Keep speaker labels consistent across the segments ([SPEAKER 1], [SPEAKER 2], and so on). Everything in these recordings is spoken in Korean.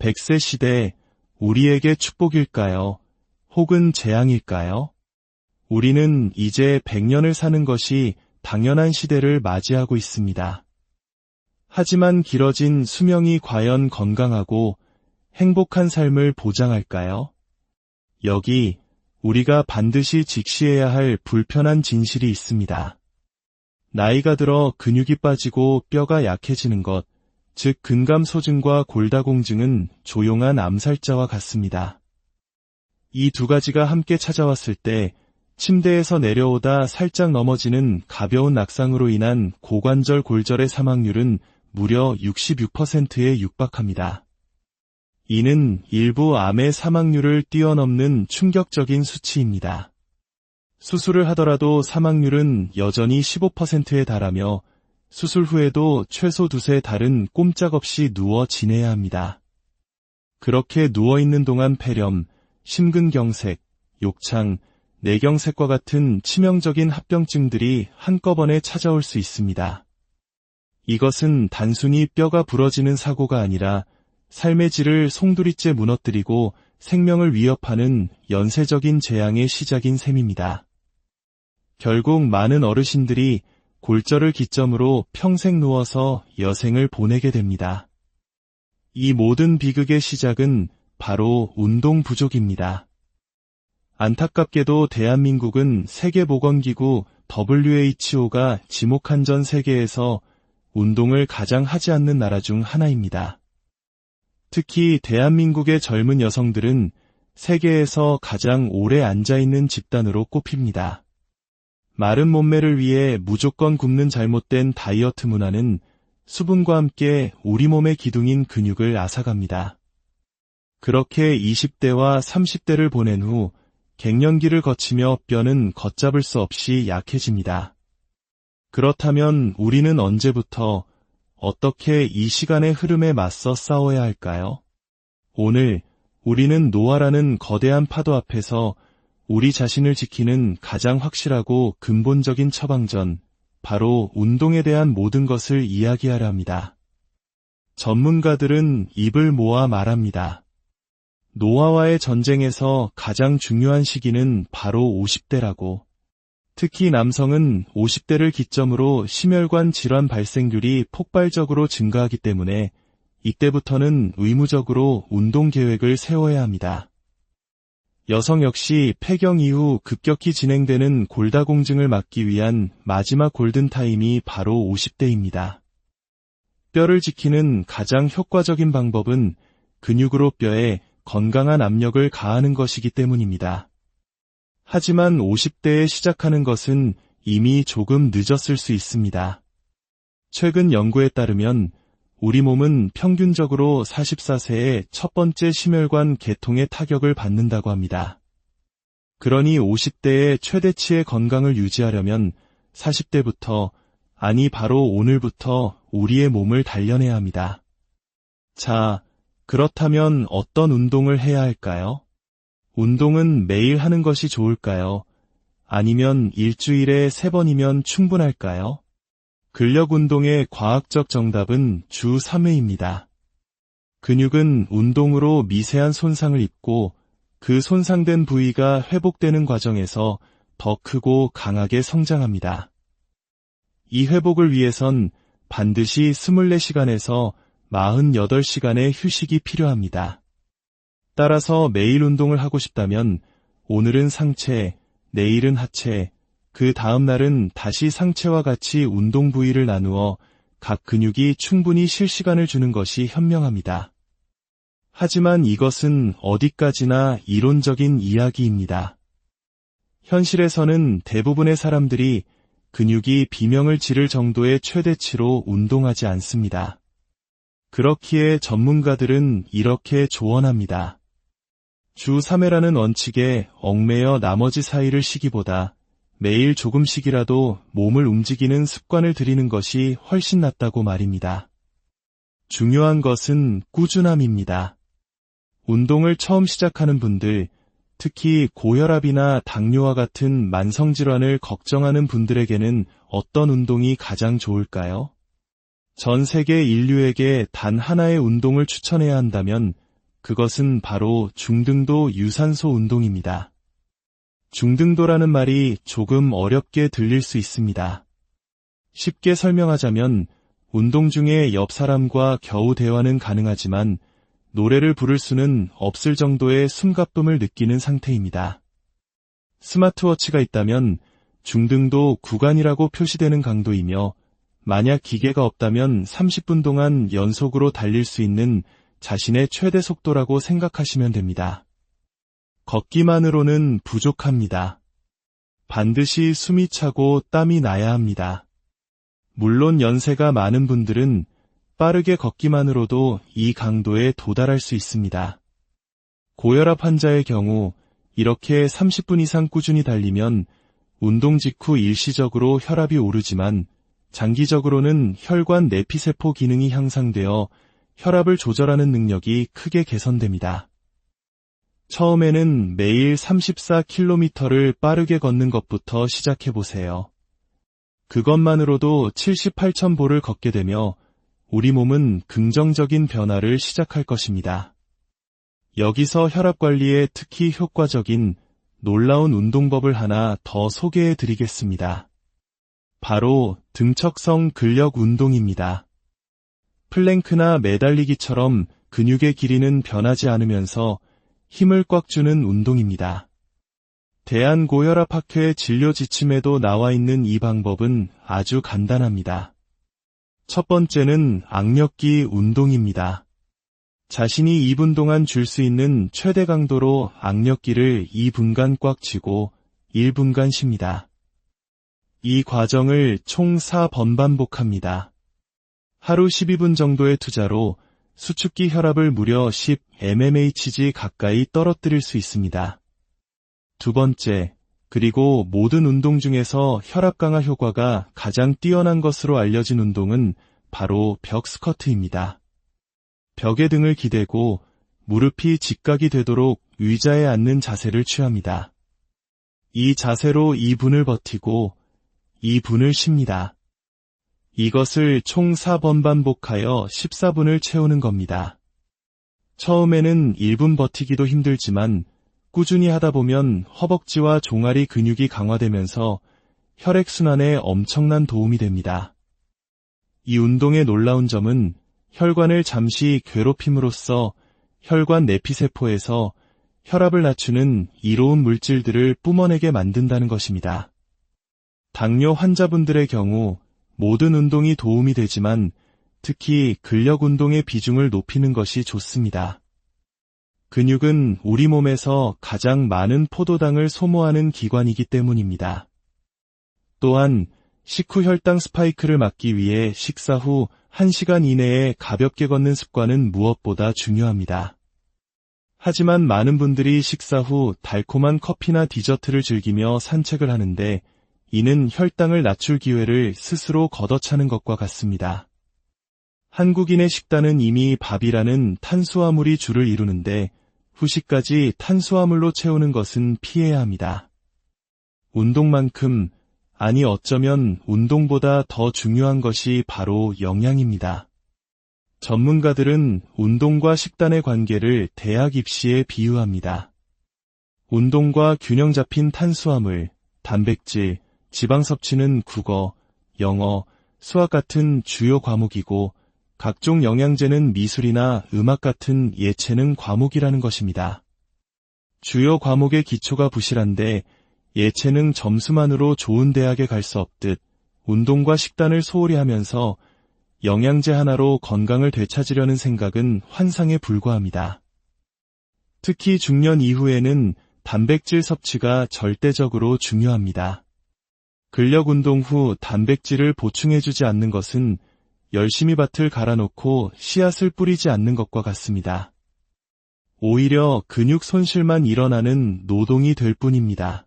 [SPEAKER 1] 100세 시대, 우리에게 축복일까요? 혹은 재앙일까요? 우리는 이제 100년을 사는 것이 당연한 시대를 맞이하고 있습니다. 하지만 길어진 수명이 과연 건강하고 행복한 삶을 보장할까요? 여기 우리가 반드시 직시해야 할 불편한 진실이 있습니다. 나이가 들어 근육이 빠지고 뼈가 약해지는 것, 즉 근감소증과 골다공증은 조용한 암살자와 같습니다. 이 두 가지가 함께 찾아왔을 때 침대에서 내려오다 살짝 넘어지는 가벼운 낙상으로 인한 고관절 골절의 사망률은 무려 66%에 육박합니다. 이는 일부 암의 사망률을 뛰어넘는 충격적인 수치입니다. 수술을 하더라도 사망률은 여전히 15%에 달하며 수술 후에도 최소 2세 달은 꼼짝없이 누워 지내야 합니다. 그렇게 누워있는 동안 폐렴, 심근경색, 욕창, 뇌경색과 같은 치명적인 합병증들이 한꺼번에 찾아올 수 있습니다. 이것은 단순히 뼈가 부러지는 사고가 아니라 삶의 질을 송두리째 무너뜨리고 생명을 위협하는 연쇄적인 재앙의 시작인 셈입니다. 결국 많은 어르신들이 골절을 기점으로 평생 누워서 여생을 보내게 됩니다. 이 모든 비극의 시작은 바로 운동 부족입니다. 안타깝게도 대한민국은 세계보건기구 WHO가 지목한 전 세계에서 운동을 가장 하지 않는 나라 중 하나입니다. 특히 대한민국의 젊은 여성들은 세계에서 가장 오래 앉아있는 집단으로 꼽힙니다. 마른 몸매를 위해 무조건 굶는 잘못된 다이어트 문화는 수분과 함께 우리 몸의 기둥인 근육을 앗아갑니다. 그렇게 20대와 30대를 보낸 후 갱년기를 거치며 뼈는 걷잡을 수 없이 약해집니다. 그렇다면 우리는 언제부터 어떻게 이 시간의 흐름에 맞서 싸워야 할까요? 오늘 우리는 노화라는 거대한 파도 앞에서 우리 자신을 지키는 가장 확실하고 근본적인 처방전, 바로 운동에 대한 모든 것을 이야기하려 합니다. 전문가들은 입을 모아 말합니다. 노화와의 전쟁에서 가장 중요한 시기는 바로 50대라고. 특히 남성은 50대를 기점으로 심혈관 질환 발생률이 폭발적으로 증가하기 때문에 이때부터는 의무적으로 운동 계획을 세워야 합니다. 여성 역시 폐경 이후 급격히 진행되는 골다공증을 막기 위한 마지막 골든타임이 바로 50대입니다. 뼈를 지키는 가장 효과적인 방법은 근육으로 뼈에 건강한 압력을 가하는 것이기 때문입니다. 하지만 50대에 시작하는 것은 이미 조금 늦었을 수 있습니다. 최근 연구에 따르면 우리 몸은 평균적으로 44세에 첫 번째 심혈관 계통의 타격을 받는다고 합니다. 그러니 50대의 최대치의 건강을 유지하려면 40대부터, 아니 바로 오늘부터 우리의 몸을 단련해야 합니다. 자, 그렇다면 어떤 운동을 해야 할까요? 운동은 매일 하는 것이 좋을까요? 아니면 일주일에 3번이면 충분할까요? 근력 운동의 과학적 정답은 주 3회입니다. 근육은 운동으로 미세한 손상을 입고 그 손상된 부위가 회복되는 과정에서 더 크고 강하게 성장합니다. 이 회복을 위해선 반드시 24시간에서 48시간의 휴식이 필요합니다. 따라서 매일 운동을 하고 싶다면 오늘은 상체, 내일은 하체, 그 다음 날은 다시 상체와 같이 운동 부위를 나누어 각 근육이 충분히 쉴 시간을 주는 것이 현명합니다. 하지만 이것은 어디까지나 이론적인 이야기입니다. 현실에서는 대부분의 사람들이 근육이 비명을 지를 정도의 최대치로 운동하지 않습니다. 그렇기에 전문가들은 이렇게 조언합니다. 주 3회라는 원칙에 얽매여 나머지 4일을 쉬기보다 매일 조금씩이라도 몸을 움직이는 습관을 들이는 것이 훨씬 낫다고 말입니다. 중요한 것은 꾸준함입니다. 운동을 처음 시작하는 분들, 특히 고혈압이나 당뇨와 같은 만성질환을 걱정하는 분들에게는 어떤 운동이 가장 좋을까요? 전 세계 인류에게 단 하나의 운동을 추천해야 한다면 그것은 바로 중등도 유산소 운동입니다. 중등도라는 말이 조금 어렵게 들릴 수 있습니다. 쉽게 설명하자면 운동 중에 옆 사람과 겨우 대화는 가능하지만 노래를 부를 수는 없을 정도의 숨가쁨을 느끼는 상태입니다. 스마트워치가 있다면 중등도 구간이라고 표시되는 강도이며 만약 기계가 없다면 30분 동안 연속으로 달릴 수 있는 자신의 최대 속도라고 생각하시면 됩니다. 걷기만으로는 부족합니다. 반드시 숨이 차고 땀이 나야 합니다. 물론 연세가 많은 분들은 빠르게 걷기만으로도 이 강도에 도달할 수 있습니다. 고혈압 환자의 경우 이렇게 30분 이상 꾸준히 달리면 운동 직후 일시적으로 혈압이 오르지만 장기적으로는 혈관 내피세포 기능이 향상되어 혈압을 조절하는 능력이 크게 개선됩니다. 처음에는 매일 34km를 빠르게 걷는 것부터 시작해보세요. 그것만으로도 78,000보를 걷게 되며 우리 몸은 긍정적인 변화를 시작할 것입니다. 여기서 혈압 관리에 특히 효과적인 놀라운 운동법을 하나 더 소개해 드리겠습니다. 바로 등척성 근력 운동입니다. 플랭크나 매달리기처럼 근육의 길이는 변하지 않으면서 힘을 꽉 주는 운동입니다. 대한고혈압학회 진료 지침에도 나와 있는 이 방법은 아주 간단합니다. 첫 번째는 악력기 운동입니다. 자신이 2분 동안 줄 수 있는 최대 강도로 악력기를 2분간 꽉 쥐고 1분간 쉽니다. 이 과정을 총 4번 반복합니다. 하루 12분 정도의 투자로 수축기 혈압을 무려 10mmHg 가까이 떨어뜨릴 수 있습니다. 두 번째, 그리고 모든 운동 중에서 혈압 강화 효과가 가장 뛰어난 것으로 알려진 운동은 바로 벽 스쿼트입니다. 벽에 등을 기대고 무릎이 직각이 되도록 의자에 앉는 자세를 취합니다. 이 자세로 2분을 버티고 2분을 쉽니다. 이것을 총 4번 반복하여 14분을 채우는 겁니다. 처음에는 1분 버티기도 힘들지만 꾸준히 하다 보면 허벅지와 종아리 근육이 강화되면서 혈액순환에 엄청난 도움이 됩니다. 이 운동의 놀라운 점은 혈관을 잠시 괴롭힘으로써 혈관 내피세포에서 혈압을 낮추는 이로운 물질들을 뿜어내게 만든다는 것입니다. 당뇨 환자분들의 경우 모든 운동이 도움이 되지만 특히 근력 운동의 비중을 높이는 것이 좋습니다. 근육은 우리 몸에서 가장 많은 포도당을 소모하는 기관이기 때문입니다. 또한 식후 혈당 스파이크를 막기 위해 식사 후 1시간 이내에 가볍게 걷는 습관은 무엇보다 중요합니다. 하지만 많은 분들이 식사 후 달콤한 커피나 디저트를 즐기며 산책을 하는데 이는 혈당을 낮출 기회를 스스로 걷어차는 것과 같습니다. 한국인의 식단은 이미 밥이라는 탄수화물이 주를 이루는데 후식까지 탄수화물로 채우는 것은 피해야 합니다. 운동만큼, 아니 어쩌면 운동보다 더 중요한 것이 바로 영양입니다. 전문가들은 운동과 식단의 관계를 대학 입시에 비유합니다. 운동과 균형 잡힌 탄수화물, 단백질, 지방 섭취는 국어, 영어, 수학 같은 주요 과목이고 각종 영양제는 미술이나 음악 같은 예체능 과목이라는 것입니다. 주요 과목의 기초가 부실한데 예체능 점수만으로 좋은 대학에 갈 수 없듯 운동과 식단을 소홀히 하면서 영양제 하나로 건강을 되찾으려는 생각은 환상에 불과합니다. 특히 중년 이후에는 단백질 섭취가 절대적으로 중요합니다. 근력 운동 후 단백질을 보충해주지 않는 것은 열심히 밭을 갈아놓고 씨앗을 뿌리지 않는 것과 같습니다. 오히려 근육 손실만 일어나는 노동이 될 뿐입니다.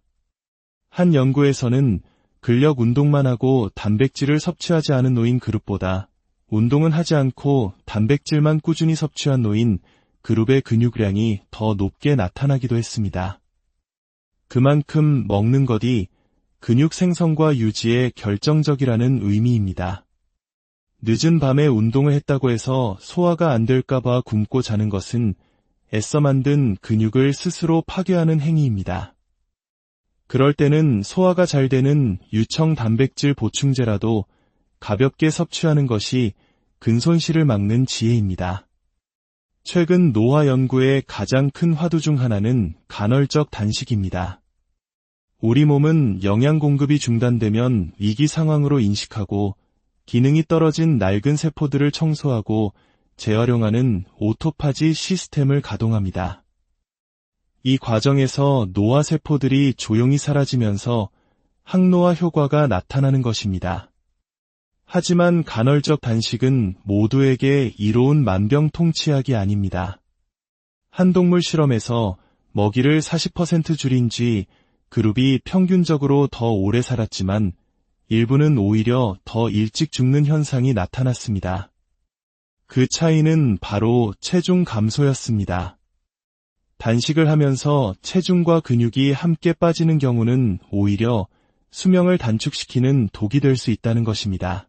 [SPEAKER 1] 한 연구에서는 근력 운동만 하고 단백질을 섭취하지 않은 노인 그룹보다 운동은 하지 않고 단백질만 꾸준히 섭취한 노인 그룹의 근육량이 더 높게 나타나기도 했습니다. 그만큼 먹는 것이 근육 생성과 유지에 결정적이라는 의미입니다. 늦은 밤에 운동을 했다고 해서 소화가 안 될까봐 굶고 자는 것은 애써 만든 근육을 스스로 파괴하는 행위입니다. 그럴 때는 소화가 잘 되는 유청 단백질 보충제라도 가볍게 섭취하는 것이 근손실을 막는 지혜입니다. 최근 노화 연구의 가장 큰 화두 중 하나는 간헐적 단식입니다. 우리 몸은 영양 공급이 중단되면 위기 상황으로 인식하고 기능이 떨어진 낡은 세포들을 청소하고 재활용하는 오토파지 시스템을 가동합니다. 이 과정에서 노화 세포들이 조용히 사라지면서 항노화 효과가 나타나는 것입니다. 하지만 간헐적 단식은 모두에게 이로운 만병통치약이 아닙니다. 한 동물 실험에서 먹이를 40% 줄인 뒤 그룹이 평균적으로 더 오래 살았지만 일부는 오히려 더 일찍 죽는 현상이 나타났습니다. 그 차이는 바로 체중 감소였습니다. 단식을 하면서 체중과 근육이 함께 빠지는 경우는 오히려 수명을 단축시키는 독이 될 수 있다는 것입니다.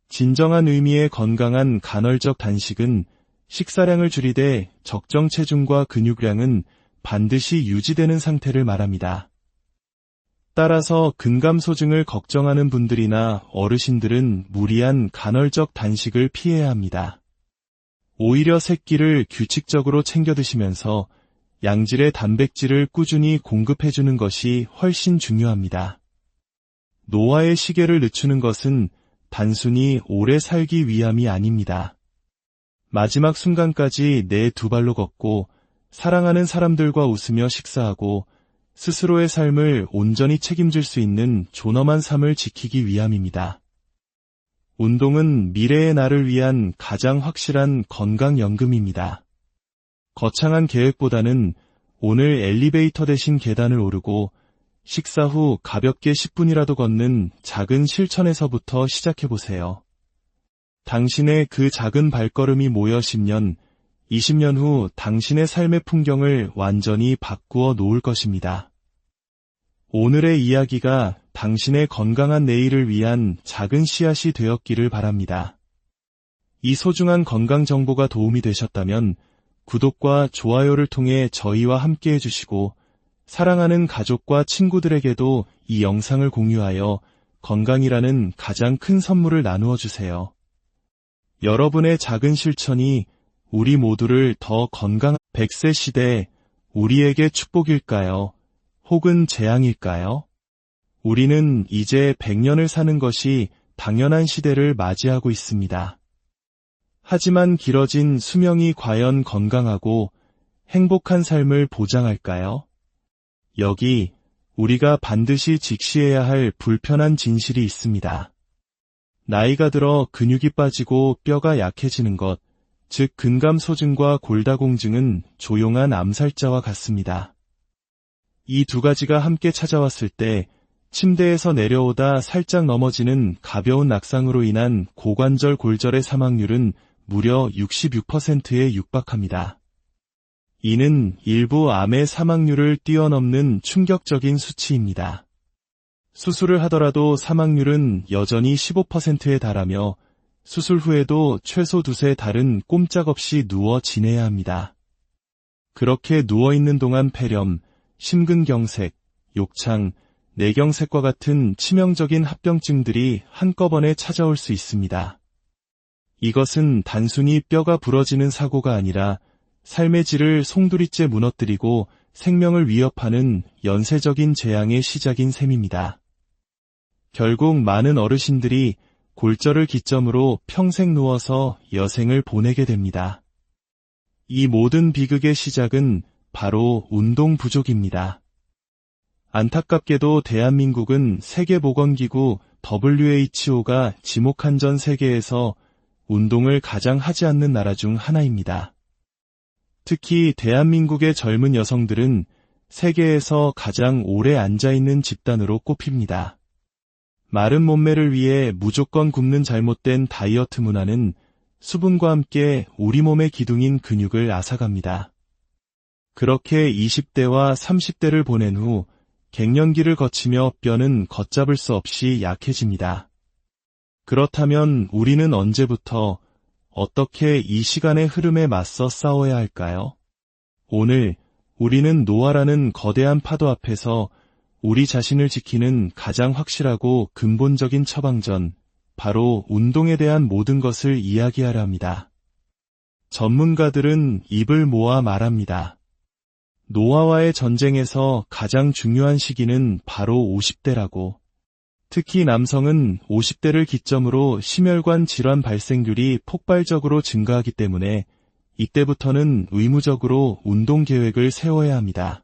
[SPEAKER 1] 진정한 의미의 건강한 간헐적 단식은 식사량을 줄이되 적정 체중과 근육량은 반드시 유지되는 상태를 말합니다. 따라서 근감소증을 걱정하는 분들이나 어르신들은 무리한 간헐적 단식을 피해야 합니다. 오히려 새끼를 규칙적으로 챙겨 드시면서 양질의 단백질을 꾸준히 공급해주는 것이 훨씬 중요합니다. 노화의 시계를 늦추는 것은 단순히 오래 살기 위함이 아닙니다. 마지막 순간까지 내 두 발로 걷고 사랑하는 사람들과 웃으며 식사하고 스스로의 삶을 온전히 책임질 수 있는 존엄한 삶을 지키기 위함입니다. 운동은 미래의 나를 위한 가장 확실한 건강연금입니다. 거창한 계획보다는 오늘 엘리베이터 대신 계단을 오르고 식사 후 가볍게 10분이라도 걷는 작은 실천에서부터 시작해보세요. 당신의 그 작은 발걸음이 모여 10년, 20년 후 당신의 삶의 풍경을 완전히 바꾸어 놓을 것입니다. 오늘의 이야기가 당신의 건강한 내일을 위한 작은 씨앗이 되었기를 바랍니다. 이 소중한 건강 정보가 도움이 되셨다면 구독과 좋아요를 통해 저희와 함께 해주시고 사랑하는 가족과 친구들에게도 이 영상을 공유하여 건강이라는 가장 큰 선물을 나누어 주세요. 여러분의 작은 실천이 우리 모두를 더 건강한 100세 시대 우리에게 축복일까요? 혹은 재앙일까요? 우리는 이제 100년을 사는 것이 당연한 시대를 맞이하고 있습니다. 하지만 길어진 수명이 과연 건강하고 행복한 삶을 보장할까요? 여기 우리가 반드시 직시해야 할 불편한 진실이 있습니다. 나이가 들어 근육이 빠지고 뼈가 약해지는 것, 즉 근감소증과 골다공증은 조용한 암살자와 같습니다. 이 두 가지가 함께 찾아왔을 때 침대에서 내려오다 살짝 넘어지는 가벼운 낙상으로 인한 고관절 골절의 사망률은 무려 66%에 육박합니다. 이는 일부 암의 사망률을 뛰어넘는 충격적인 수치입니다. 수술을 하더라도 사망률은 여전히 15%에 달하며 수술 후에도 최소 2-3달은 꼼짝없이 누워 지내야 합니다. 그렇게 누워있는 동안 폐렴, 심근경색, 욕창, 뇌경색과 같은 치명적인 합병증들이 한꺼번에 찾아올 수 있습니다. 이것은 단순히 뼈가 부러지는 사고가 아니라 삶의 질을 송두리째 무너뜨리고 생명을 위협하는 연쇄적인 재앙의 시작인 셈입니다. 결국 많은 어르신들이 골절을 기점으로 평생 누워서 여생을 보내게 됩니다. 이 모든 비극의 시작은 바로 운동 부족입니다. 안타깝게도 대한민국은 세계보건기구 WHO가 지목한 전 세계에서 운동을 가장 하지 않는 나라 중 하나입니다. 특히 대한민국의 젊은 여성들은 세계에서 가장 오래 앉아있는 집단으로 꼽힙니다. 마른 몸매를 위해 무조건 굶는 잘못된 다이어트 문화는 수분과 함께 우리 몸의 기둥인 근육을 앗아갑니다. 그렇게 20대와 30대를 보낸 후 갱년기를 거치며 뼈는 걷잡을 수 없이 약해집니다. 그렇다면 우리는 언제부터 어떻게 이 시간의 흐름에 맞서 싸워야 할까요? 오늘 우리는 노화라는 거대한 파도 앞에서 우리 자신을 지키는 가장 확실하고 근본적인 처방전, 바로 운동에 대한 모든 것을 이야기하려 합니다. 전문가들은 입을 모아 말합니다. 노화와의 전쟁에서 가장 중요한 시기는 바로 50대라고. 특히 남성은 50대를 기점으로 심혈관 질환 발생률이 폭발적으로 증가하기 때문에 이때부터는 의무적으로 운동 계획을 세워야 합니다.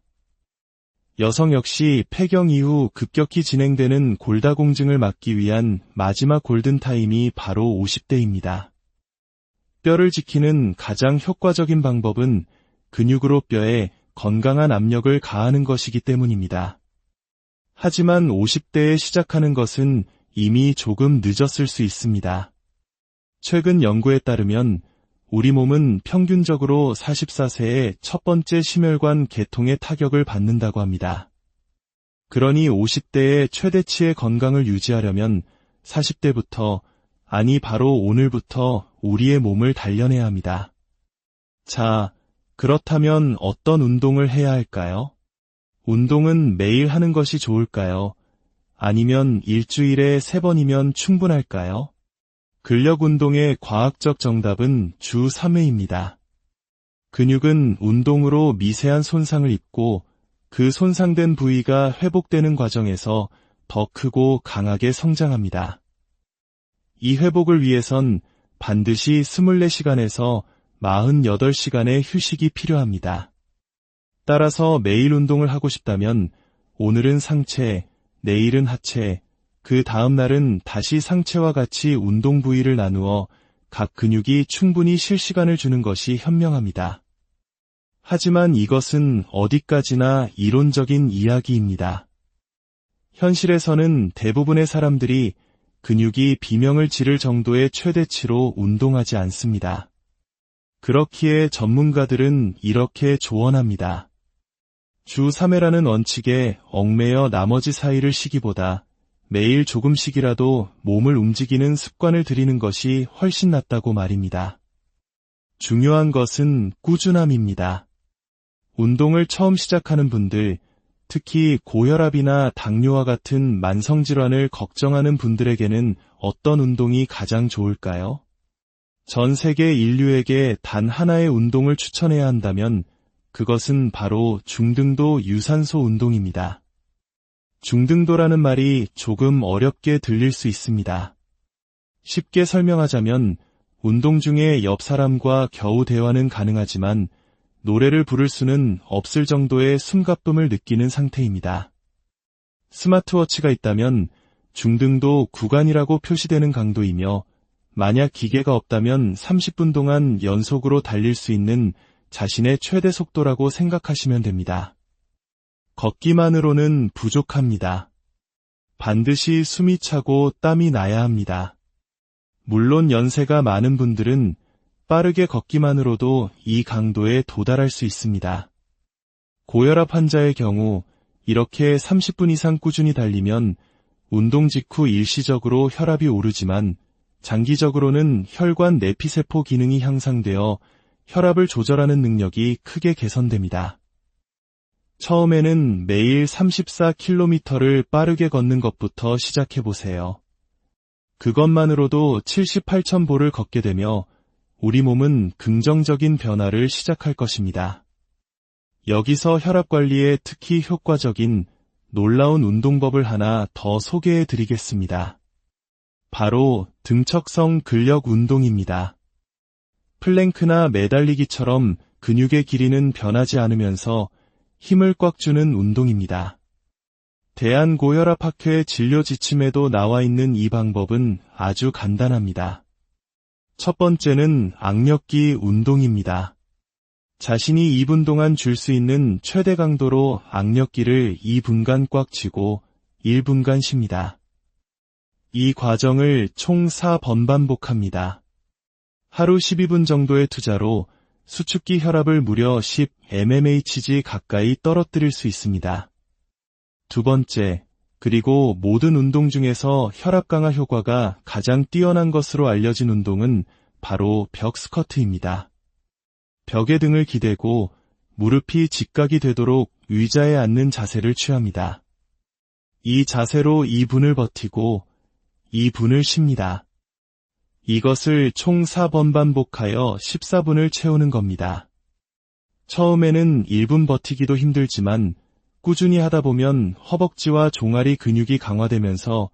[SPEAKER 1] 여성 역시 폐경 이후 급격히 진행되는 골다공증을 막기 위한 마지막 골든타임이 바로 50대입니다. 뼈를 지키는 가장 효과적인 방법은 근육으로 뼈에 건강한 압력을 가하는 것이기 때문입니다. 하지만 50대에 시작하는 것은 이미 조금 늦었을 수 있습니다. 최근 연구에 따르면 우리 몸은 평균적으로 44세에 첫 번째 심혈관 계통의 타격을 받는다고 합니다. 그러니 50대의 최대치의 건강을 유지하려면 40대부터, 아니 바로 오늘부터 우리의 몸을 단련해야 합니다. 자, 그렇다면 어떤 운동을 해야 할까요? 운동은 매일 하는 것이 좋을까요? 아니면 일주일에 3번이면 충분할까요? 근력 운동의 과학적 정답은 주 3회입니다. 근육은 운동으로 미세한 손상을 입고 그 손상된 부위가 회복되는 과정에서 더 크고 강하게 성장합니다. 이 회복을 위해선 반드시 24시간에서 48시간의 휴식이 필요합니다. 따라서 매일 운동을 하고 싶다면 오늘은 상체, 내일은 하체, 그 다음 날은 다시 상체와 같이 운동 부위를 나누어 각 근육이 충분히 쉴 시간을 주는 것이 현명합니다. 하지만 이것은 어디까지나 이론적인 이야기입니다. 현실에서는 대부분의 사람들이 근육이 비명을 지를 정도의 최대치로 운동하지 않습니다. 그렇기에 전문가들은 이렇게 조언합니다. 주 3회라는 원칙에 얽매여 나머지 4일을 쉬기보다 매일 조금씩이라도 몸을 움직이는 습관을 들이는 것이 훨씬 낫다고 말입니다. 중요한 것은 꾸준함입니다. 운동을 처음 시작하는 분들, 특히 고혈압이나 당뇨와 같은 만성질환을 걱정하는 분들에게는 어떤 운동이 가장 좋을까요? 전 세계 인류에게 단 하나의 운동을 추천해야 한다면 그것은 바로 중등도 유산소 운동입니다. 중등도라는 말이 조금 어렵게 들릴 수 있습니다. 쉽게 설명하자면 운동 중에 옆 사람과 겨우 대화는 가능하지만 노래를 부를 수는 없을 정도의 숨가쁨을 느끼는 상태입니다. 스마트워치가 있다면 중등도 구간이라고 표시되는 강도이며 만약 기계가 없다면 30분 동안 연속으로 달릴 수 있는 자신의 최대 속도라고 생각하시면 됩니다. 걷기만으로는 부족합니다. 반드시 숨이 차고 땀이 나야 합니다. 물론 연세가 많은 분들은 빠르게 걷기만으로도 이 강도에 도달할 수 있습니다. 고혈압 환자의 경우 이렇게 30분 이상 꾸준히 달리면 운동 직후 일시적으로 혈압이 오르지만 장기적으로는 혈관 내피세포 기능이 향상되어 혈압을 조절하는 능력이 크게 개선됩니다. 처음에는 매일 34km를 빠르게 걷는 것부터 시작해보세요. 그것만으로도 78,000보를 걷게 되며 우리 몸은 긍정적인 변화를 시작할 것입니다. 여기서 혈압 관리에 특히 효과적인 놀라운 운동법을 하나 더 소개해 드리겠습니다. 바로 등척성 근력 운동입니다. 플랭크나 매달리기처럼 근육의 길이는 변하지 않으면서 힘을 꽉 주는 운동입니다. 대한고혈압학회 진료 지침에도 나와 있는 이 방법은 아주 간단합니다. 첫 번째는 악력기 운동입니다. 자신이 2분 동안 줄 수 있는 최대 강도로 악력기를 2분간 꽉 쥐고 1분간 쉽니다. 이 과정을 총 4번 반복합니다. 하루 12분 정도의 투자로 수축기 혈압을 무려 10mmHg 가까이 떨어뜨릴 수 있습니다. 두 번째, 그리고 모든 운동 중에서 혈압 강화 효과가 가장 뛰어난 것으로 알려진 운동은 바로 벽 스쿼트입니다. 벽에 등을 기대고 무릎이 직각이 되도록 의자에 앉는 자세를 취합니다. 이 자세로 2분을 버티고 2분을 쉽니다. 이것을 총 4번 반복하여 14분을 채우는 겁니다. 처음에는 1분 버티기도 힘들지만 꾸준히 하다 보면 허벅지와 종아리 근육이 강화되면서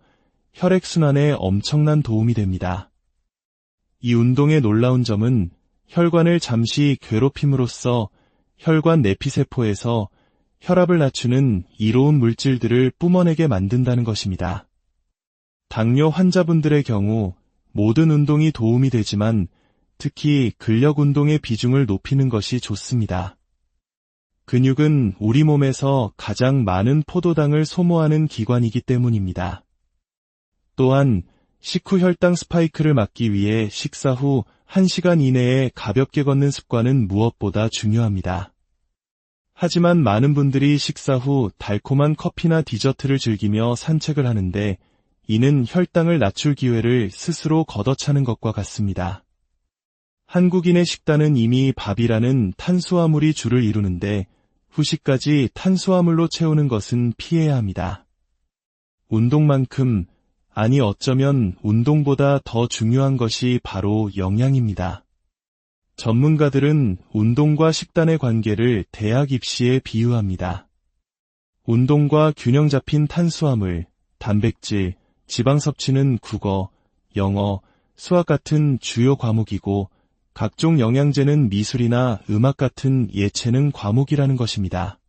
[SPEAKER 1] 혈액순환에 엄청난 도움이 됩니다. 이 운동의 놀라운 점은 혈관을 잠시 괴롭힘으로써 혈관 내피세포에서 혈압을 낮추는 이로운 물질들을 뿜어내게 만든다는 것입니다. 당뇨 환자분들의 경우 모든 운동이 도움이 되지만 특히 근력 운동의 비중을 높이는 것이 좋습니다. 근육은 우리 몸에서 가장 많은 포도당을 소모하는 기관이기 때문입니다. 또한 식후 혈당 스파이크를 막기 위해 식사 후 1시간 이내에 가볍게 걷는 습관은 무엇보다 중요합니다. 하지만 많은 분들이 식사 후 달콤한 커피나 디저트를 즐기며 산책을 하는데 이는 혈당을 낮출 기회를 스스로 걷어차는 것과 같습니다. 한국인의 식단은 이미 밥이라는 탄수화물이 주를 이루는데 후식까지 탄수화물로 채우는 것은 피해야 합니다. 운동만큼, 아니 어쩌면 운동보다 더 중요한 것이 바로 영양입니다. 전문가들은 운동과 식단의 관계를 대학 입시에 비유합니다. 운동과 균형 잡힌 탄수화물, 단백질, 지방 섭취는 국어, 영어, 수학 같은 주요 과목이고 각종 영양제는 미술이나 음악 같은 예체능 과목이라는 것입니다.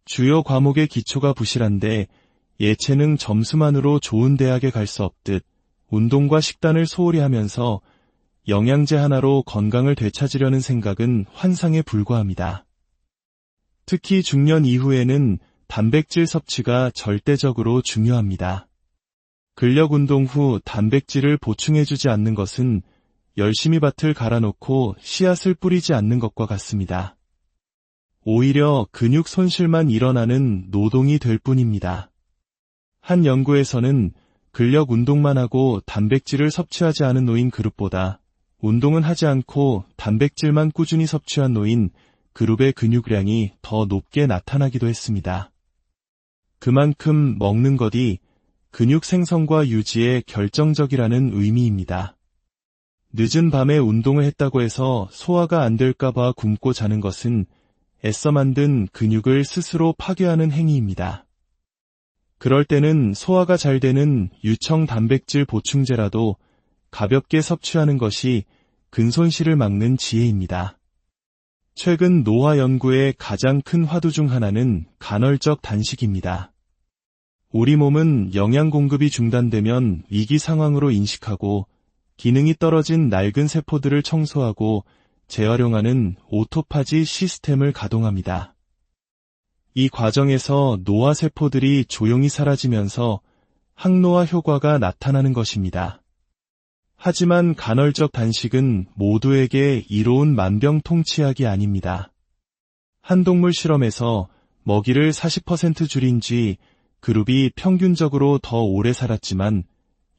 [SPEAKER 1] 주요 과목의 기초가 부실한데 예체능 점수만으로 좋은 대학에 갈 수 없듯 운동과 식단을 소홀히 하면서 영양제 하나로 건강을 되찾으려는 생각은 환상에 불과합니다. 특히 중년 이후에는 단백질 섭취가 절대적으로 중요합니다. 근력 운동 후 단백질을 보충해주지 않는 것은 열심히 밭을 갈아놓고 씨앗을 뿌리지 않는 것과 같습니다. 오히려 근육 손실만 일어나는 노동이 될 뿐입니다. 한 연구에서는 근력 운동만 하고 단백질을 섭취하지 않은 노인 그룹보다 운동은 하지 않고 단백질만 꾸준히 섭취한 노인 그룹의 근육량이 더 높게 나타나기도 했습니다. 그만큼 먹는 것이 근육 생성과 유지에 결정적이라는 의미입니다. 늦은 밤에 운동을 했다고 해서 소화가 안 될까봐 굶고 자는 것은 애써 만든 근육을 스스로 파괴하는 행위입니다. 그럴 때는 소화가 잘 되는 유청 단백질 보충제라도 가볍게 섭취하는 것이 근손실을 막는 지혜입니다. 최근 노화 연구의 가장 큰 화두 중 하나는 간헐적 단식입니다. 우리 몸은 영양 공급이 중단되면 위기 상황으로 인식하고 기능이 떨어진 낡은 세포들을 청소하고 재활용하는 오토파지 시스템을 가동합니다. 이 과정에서 노화 세포들이 조용히 사라지면서 항노화 효과가 나타나는 것입니다. 하지만 간헐적 단식은 모두에게 이로운 만병통치약이 아닙니다. 한 동물 실험에서 먹이를 40% 줄인 뒤 그룹이 평균적으로 더 오래 살았지만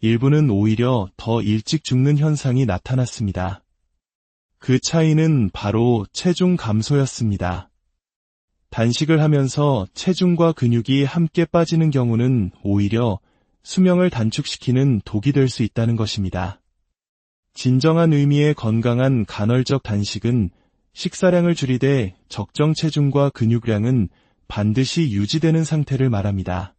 [SPEAKER 1] 일부는 오히려 더 일찍 죽는 현상이 나타났습니다. 그 차이는 바로 체중 감소였습니다. 단식을 하면서 체중과 근육이 함께 빠지는 경우는 오히려 수명을 단축시키는 독이 될 수 있다는 것입니다. 진정한 의미의 건강한 간헐적 단식은 식사량을 줄이되 적정 체중과 근육량은 반드시 유지되는 상태를 말합니다.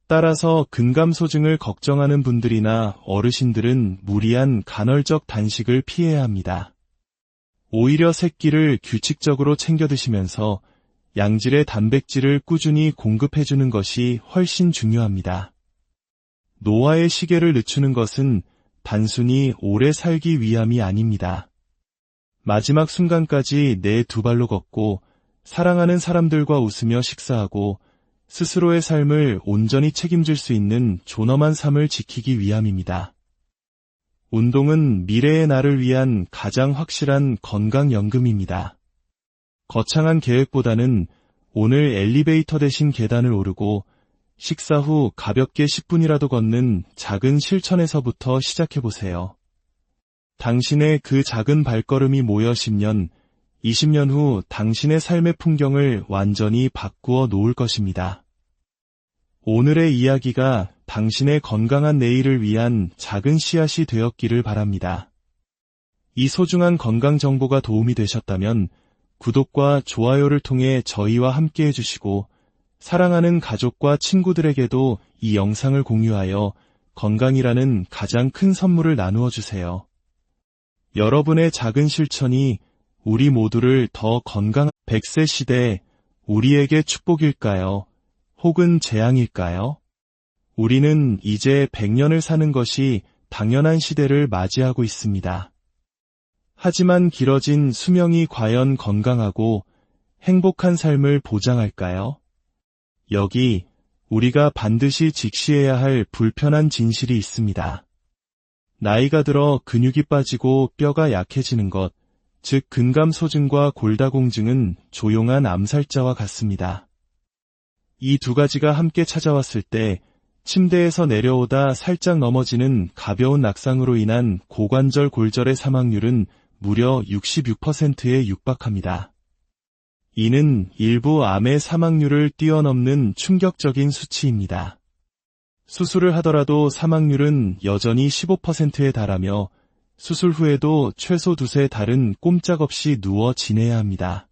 [SPEAKER 1] 따라서 근감소증을 걱정하는 분들이나 어르신들은 무리한 간헐적 단식을 피해야 합니다. 오히려 새끼를 규칙적으로 챙겨 드시면서 양질의 단백질을 꾸준히 공급해주는 것이 훨씬 중요합니다. 노화의 시계를 늦추는 것은 단순히 오래 살기 위함이 아닙니다. 마지막 순간까지 내 두 발로 걷고 사랑하는 사람들과 웃으며 식사하고 스스로의 삶을 온전히 책임질 수 있는 존엄한 삶을 지키기 위함입니다. 운동은 미래의 나를 위한 가장 확실한 건강연금입니다. 거창한 계획보다는 오늘 엘리베이터 대신 계단을 오르고 식사 후 가볍게 10분이라도 걷는 작은 실천에서부터 시작해보세요. 당신의 그 작은 발걸음이 모여 10년, 20년 후 당신의 삶의 풍경을 완전히 바꾸어 놓을 것입니다. 오늘의 이야기가 당신의 건강한 내일을 위한 작은 씨앗이 되었기를 바랍니다. 이 소중한 건강 정보가 도움이 되셨다면 구독과 좋아요를 통해 저희와 함께 해주시고 사랑하는 가족과 친구들에게도 이 영상을 공유하여 건강이라는 가장 큰 선물을 나누어 주세요. 여러분의 작은 실천이 우리 모두를 더 건강한 100세 시대, 우리에게 축복일까요? 혹은 재앙일까요? 우리는 이제 100년을 사는 것이 당연한 시대를 맞이하고 있습니다. 하지만 길어진 수명이 과연 건강하고 행복한 삶을 보장할까요? 여기 우리가 반드시 직시해야 할 불편한 진실이 있습니다. 나이가 들어 근육이 빠지고 뼈가 약해지는 것, 즉 근감소증과 골다공증은 조용한 암살자와 같습니다. 이 두 가지가 함께 찾아왔을 때 침대에서 내려오다 살짝 넘어지는 가벼운 낙상으로 인한 고관절 골절의 사망률은 무려 66%에 육박합니다. 이는 일부 암의 사망률을 뛰어넘는 충격적인 수치입니다. 수술을 하더라도 사망률은 여전히 15%에 달하며 수술 후에도 최소 2세 달은 꼼짝없이 누워 지내야 합니다.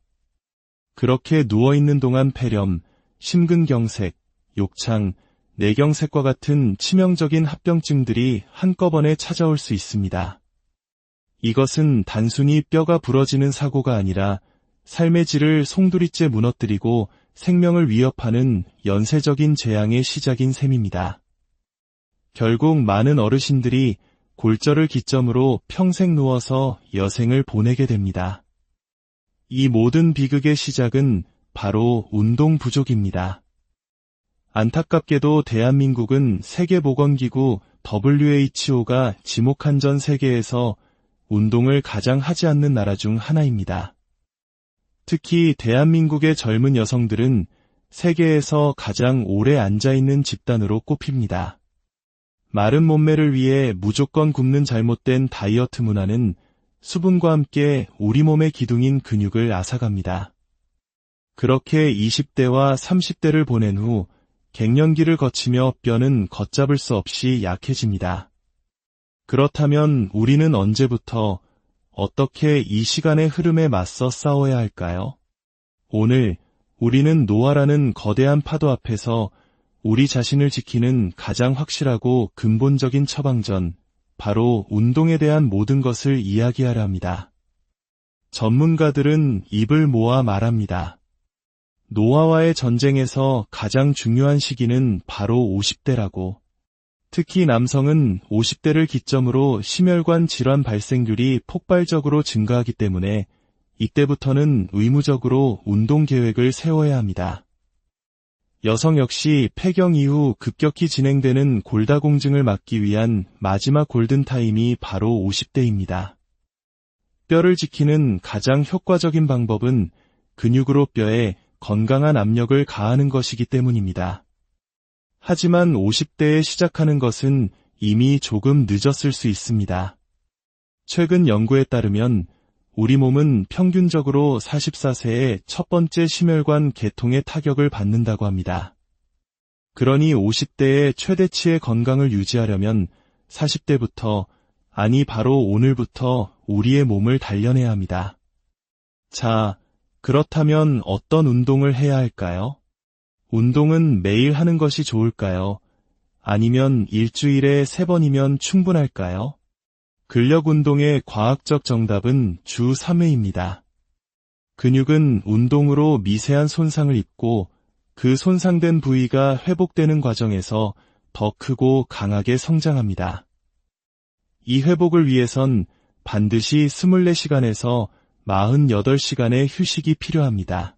[SPEAKER 1] 그렇게 누워있는 동안 폐렴, 심근경색, 욕창, 뇌경색과 같은 치명적인 합병증들이 한꺼번에 찾아올 수 있습니다. 이것은 단순히 뼈가 부러지는 사고가 아니라 삶의 질을 송두리째 무너뜨리고 생명을 위협하는 연쇄적인 재앙의 시작인 셈입니다. 결국 많은 어르신들이 골절을 기점으로 평생 누워서 여생을 보내게 됩니다. 이 모든 비극의 시작은 바로 운동 부족입니다. 안타깝게도 대한민국은 세계보건기구 WHO가 지목한 전 세계에서 운동을 가장 하지 않는 나라 중 하나입니다. 특히 대한민국의 젊은 여성들은 세계에서 가장 오래 앉아있는 집단으로 꼽힙니다. 마른 몸매를 위해 무조건 굶는 잘못된 다이어트 문화는 수분과 함께 우리 몸의 기둥인 근육을 앗아갑니다. 그렇게 20대와 30대를 보낸 후 갱년기를 거치며 뼈는 걷잡을 수 없이 약해집니다. 그렇다면 우리는 언제부터 어떻게 이 시간의 흐름에 맞서 싸워야 할까요? 오늘 우리는 노화라는 거대한 파도 앞에서 우리 자신을 지키는 가장 확실하고 근본적인 처방전, 바로 운동에 대한 모든 것을 이야기하려 합니다. 전문가들은 입을 모아 말합니다. 노화와의 전쟁에서 가장 중요한 시기는 바로 50대라고. 특히 남성은 50대를 기점으로 심혈관 질환 발생률이 폭발적으로 증가하기 때문에 이때부터는 의무적으로 운동 계획을 세워야 합니다. 여성 역시 폐경 이후 급격히 진행되는 골다공증을 막기 위한 마지막 골든타임이 바로 50대입니다. 뼈를 지키는 가장 효과적인 방법은 근육으로 뼈에 건강한 압력을 가하는 것이기 때문입니다. 하지만 50대에 시작하는 것은 이미 조금 늦었을 수 있습니다. 최근 연구에 따르면 우리 몸은 평균적으로 44세에 첫 번째 심혈관 계통의 타격을 받는다고 합니다. 그러니 50대의 최대치의 건강을 유지하려면 40대부터, 아니 바로 오늘부터 우리의 몸을 단련해야 합니다. 자, 그렇다면 어떤 운동을 해야 할까요? 운동은 매일 하는 것이 좋을까요? 아니면 일주일에 3번이면 충분할까요? 근력 운동의 과학적 정답은 주 3회입니다. 근육은 운동으로 미세한 손상을 입고 그 손상된 부위가 회복되는 과정에서 더 크고 강하게 성장합니다. 이 회복을 위해선 반드시 24시간에서 48시간의 휴식이 필요합니다.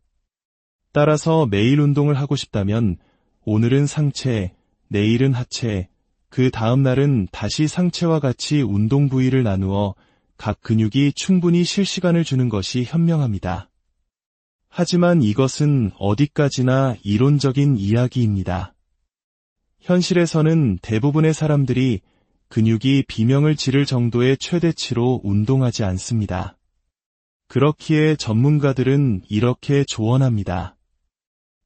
[SPEAKER 1] 따라서 매일 운동을 하고 싶다면 오늘은 상체, 내일은 하체, 그 다음 날은 다시 상체와 같이 운동 부위를 나누어 각 근육이 충분히 쉴 시간을 주는 것이 현명합니다. 하지만 이것은 어디까지나 이론적인 이야기입니다. 현실에서는 대부분의 사람들이 근육이 비명을 지를 정도의 최대치로 운동하지 않습니다. 그렇기에 전문가들은 이렇게 조언합니다.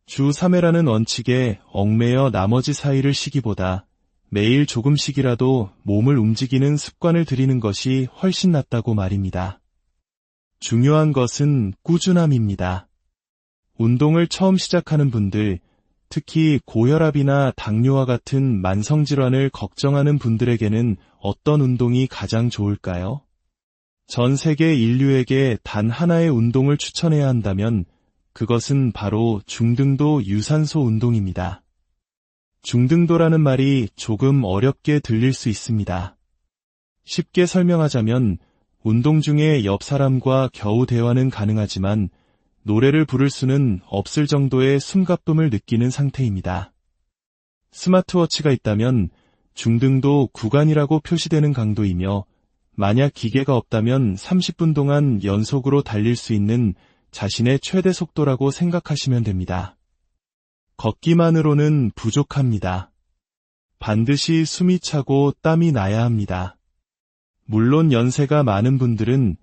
[SPEAKER 1] 주 3회라는 원칙에 얽매여 나머지 4일을 쉬기보다 매일 조금씩이라도 몸을 움직이는 습관을 들이는 것이 훨씬 낫다고 말입니다. 중요한 것은 꾸준함입니다. 운동을 처음 시작하는 분들, 특히 고혈압이나 당뇨와 같은 만성질환을 걱정하는 분들에게는 어떤 운동이 가장 좋을까요? 전 세계 인류에게 단 하나의 운동을 추천해야 한다면 그것은 바로 중등도 유산소 운동입니다. 중등도라는 말이 조금 어렵게 들릴 수 있습니다. 쉽게 설명하자면 운동 중에 옆 사람과 겨우 대화는 가능하지만 노래를 부를 수는 없을 정도의 숨가쁨을 느끼는 상태입니다. 스마트워치가 있다면 중등도 구간이라고 표시되는 강도이며 만약 기계가 없다면 30분 동안 연속으로 달릴 수 있는 자신의 최대 속도라고 생각하시면 됩니다. 걷기만으로는 부족합니다. 반드시 숨이 차고 땀이 나야 합니다. 물론 연세가 많은 분들은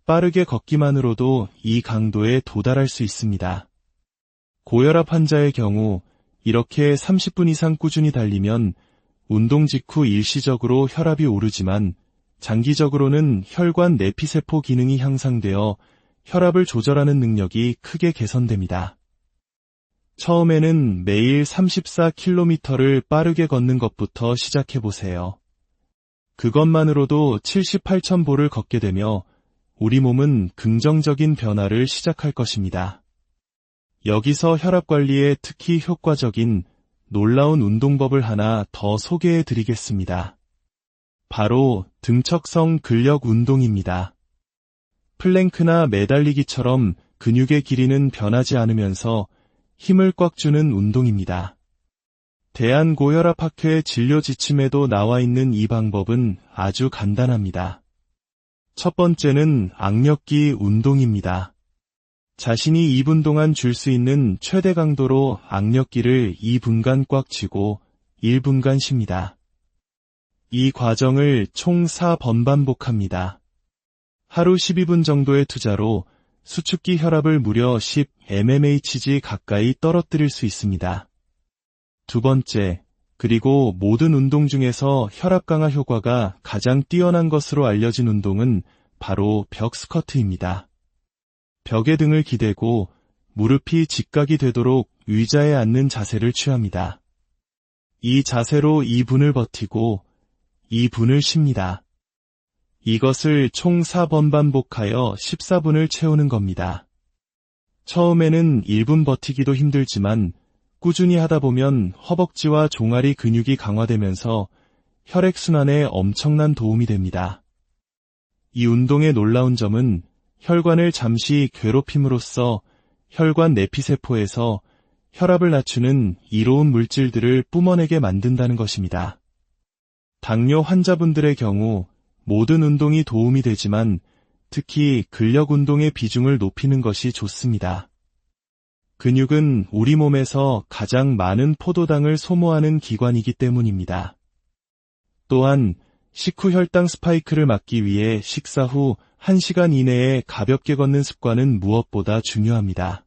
[SPEAKER 1] 빠르게 걷기만으로도 이 강도에 도달할 수 있습니다. 고혈압 환자의 경우 이렇게 30분 이상 꾸준히 달리면 운동 직후 일시적으로 혈압이 오르지만 장기적으로는 혈관 내피세포 기능이 향상되어 혈압을 조절하는 능력이 크게 개선됩니다. 처음에는 매일 34km를 빠르게 걷는 것부터 시작해보세요. 그것만으로도 78,000보를 걷게 되며 우리 몸은 긍정적인 변화를 시작할 것입니다. 여기서 혈압 관리에 특히 효과적인 놀라운 운동법을 하나 더 소개해 드리겠습니다. 바로 등척성 근력 운동입니다. 플랭크나 매달리기처럼 근육의 길이는 변하지 않으면서 힘을 꽉 주는 운동입니다. 대한고혈압학회 진료 지침에도 나와 있는 이 방법은 아주 간단합니다. 첫 번째는 악력기 운동입니다. 자신이 2분 동안 줄 수 있는 최대 강도로 악력기를 2분간 꽉 쥐고 1분간 쉽니다. 이 과정을 총 4번 반복합니다. 하루 12분 정도의 투자로 수축기 혈압을 무려 10mmHg 가까이 떨어뜨릴 수 있습니다. 두 번째, 그리고 모든 운동 중에서 혈압 강화 효과가 가장 뛰어난 것으로 알려진 운동은 바로 벽 스쿼트입니다. 벽에 등을 기대고 무릎이 직각이 되도록 의자에 앉는 자세를 취합니다. 이 자세로 2분을 버티고 2분을 쉽니다. 이것을 총 4번 반복하여 14분을 채우는 겁니다. 처음에는 1분 버티기도 힘들지만 꾸준히 하다 보면 허벅지와 종아리 근육이 강화되면서 혈액순환에 엄청난 도움이 됩니다. 이 운동의 놀라운 점은 혈관을 잠시 괴롭힘으로써 혈관 내피세포에서 혈압을 낮추는 이로운 물질들을 뿜어내게 만든다는 것입니다. 당뇨 환자분들의 경우 모든 운동이 도움이 되지만 특히 근력 운동의 비중을 높이는 것이 좋습니다. 근육은 우리 몸에서 가장 많은 포도당을 소모하는 기관이기 때문입니다. 또한 식후 혈당 스파이크를 막기 위해 식사 후 1시간 이내에 가볍게 걷는 습관은 무엇보다 중요합니다.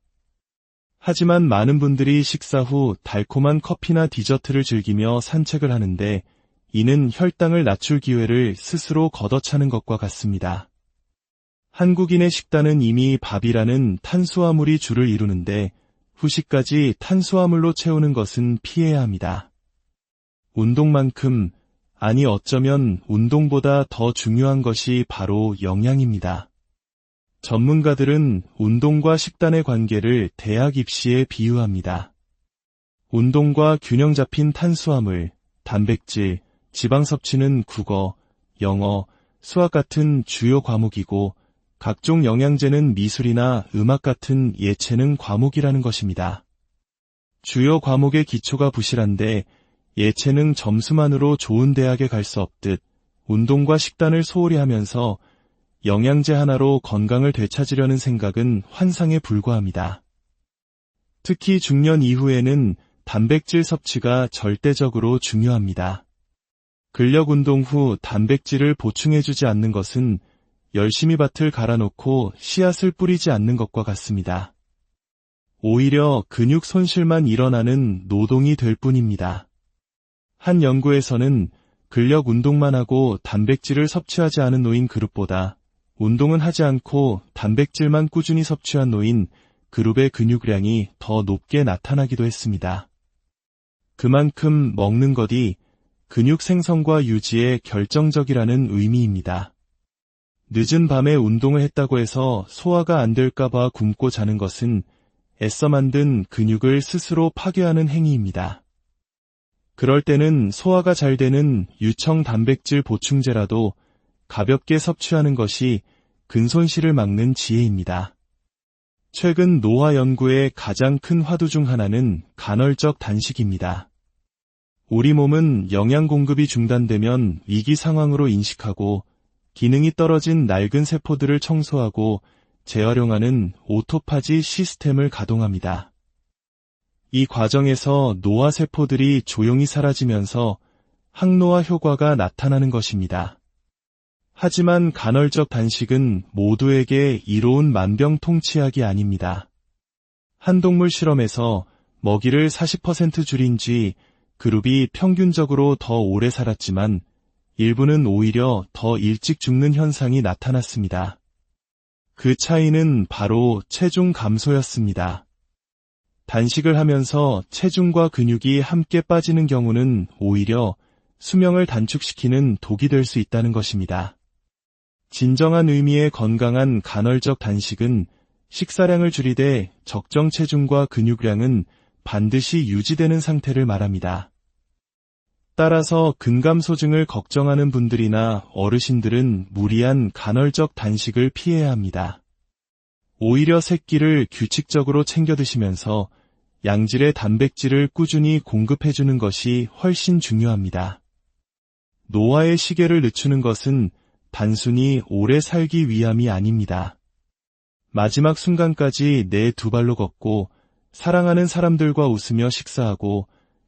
[SPEAKER 1] 하지만 많은 분들이 식사 후 달콤한 커피나 디저트를 즐기며 산책을 하는데 이는 혈당을 낮출 기회를 스스로 걷어차는 것과 같습니다. 한국인의 식단은 이미 밥이라는 탄수화물이 주를 이루는데 후식까지 탄수화물로 채우는 것은 피해야 합니다. 운동만큼, 아니 어쩌면 운동보다 더 중요한 것이 바로 영양입니다. 전문가들은 운동과 식단의 관계를 대학 입시에 비유합니다. 운동과 균형 잡힌 탄수화물, 단백질, 지방 섭취는 국어, 영어, 수학 같은 주요 과목이고 각종 영양제는 미술이나 음악 같은 예체능 과목이라는 것입니다. 주요 과목의 기초가 부실한데 예체능 점수만으로 좋은 대학에 갈 수 없듯 운동과 식단을 소홀히 하면서 영양제 하나로 건강을 되찾으려는 생각은 환상에 불과합니다. 특히 중년 이후에는 단백질 섭취가 절대적으로 중요합니다. 근력 운동 후 단백질을 보충해주지 않는 것은 열심히 밭을 갈아놓고 씨앗을 뿌리지 않는 것과 같습니다. 오히려 근육 손실만 일어나는 노동이 될 뿐입니다. 한 연구에서는 근력 운동만 하고 단백질을 섭취하지 않은 노인 그룹보다 운동은 하지 않고 단백질만 꾸준히 섭취한 노인 그룹의 근육량이 더 높게 나타나기도 했습니다. 그만큼 먹는 것이 근육 생성과 유지에 결정적이라는 의미입니다. 늦은 밤에 운동을 했다고 해서 소화가 안 될까봐 굶고 자는 것은 애써 만든 근육을 스스로 파괴하는 행위입니다. 그럴 때는 소화가 잘 되는 유청 단백질 보충제라도 가볍게 섭취하는 것이 근손실을 막는 지혜입니다. 최근 노화 연구의 가장 큰 화두 중 하나는 간헐적 단식입니다. 우리 몸은 영양 공급이 중단되면 위기 상황으로 인식하고 기능이 떨어진 낡은 세포들을 청소하고 재활용하는 오토파지 시스템을 가동합니다. 이 과정에서 노화 세포들이 조용히 사라지면서 항노화 효과가 나타나는 것입니다. 하지만 간헐적 단식은 모두에게 이로운 만병통치약이 아닙니다. 한 동물 실험에서 먹이를 40% 줄인 뒤 그룹이 평균적으로 더 오래 살았지만 일부는 오히려 더 일찍 죽는 현상이 나타났습니다. 그 차이는 바로 체중 감소였습니다. 단식을 하면서 체중과 근육이 함께 빠지는 경우는 오히려 수명을 단축시키는 독이 될 수 있다는 것입니다. 진정한 의미의 건강한 간헐적 단식은 식사량을 줄이되 적정 체중과 근육량은 반드시 유지되는 상태를 말합니다. 따라서 근감소증을 걱정하는 분들이나 어르신들은 무리한 간헐적 단식을 피해야 합니다. 오히려 새끼를 규칙적으로 챙겨 드시면서 양질의 단백질을 꾸준히 공급해주는 것이 훨씬 중요합니다. 노화의 시계를 늦추는 것은 단순히 오래 살기 위함이 아닙니다. 마지막 순간까지 내 두 발로 걷고 사랑하는 사람들과 웃으며 식사하고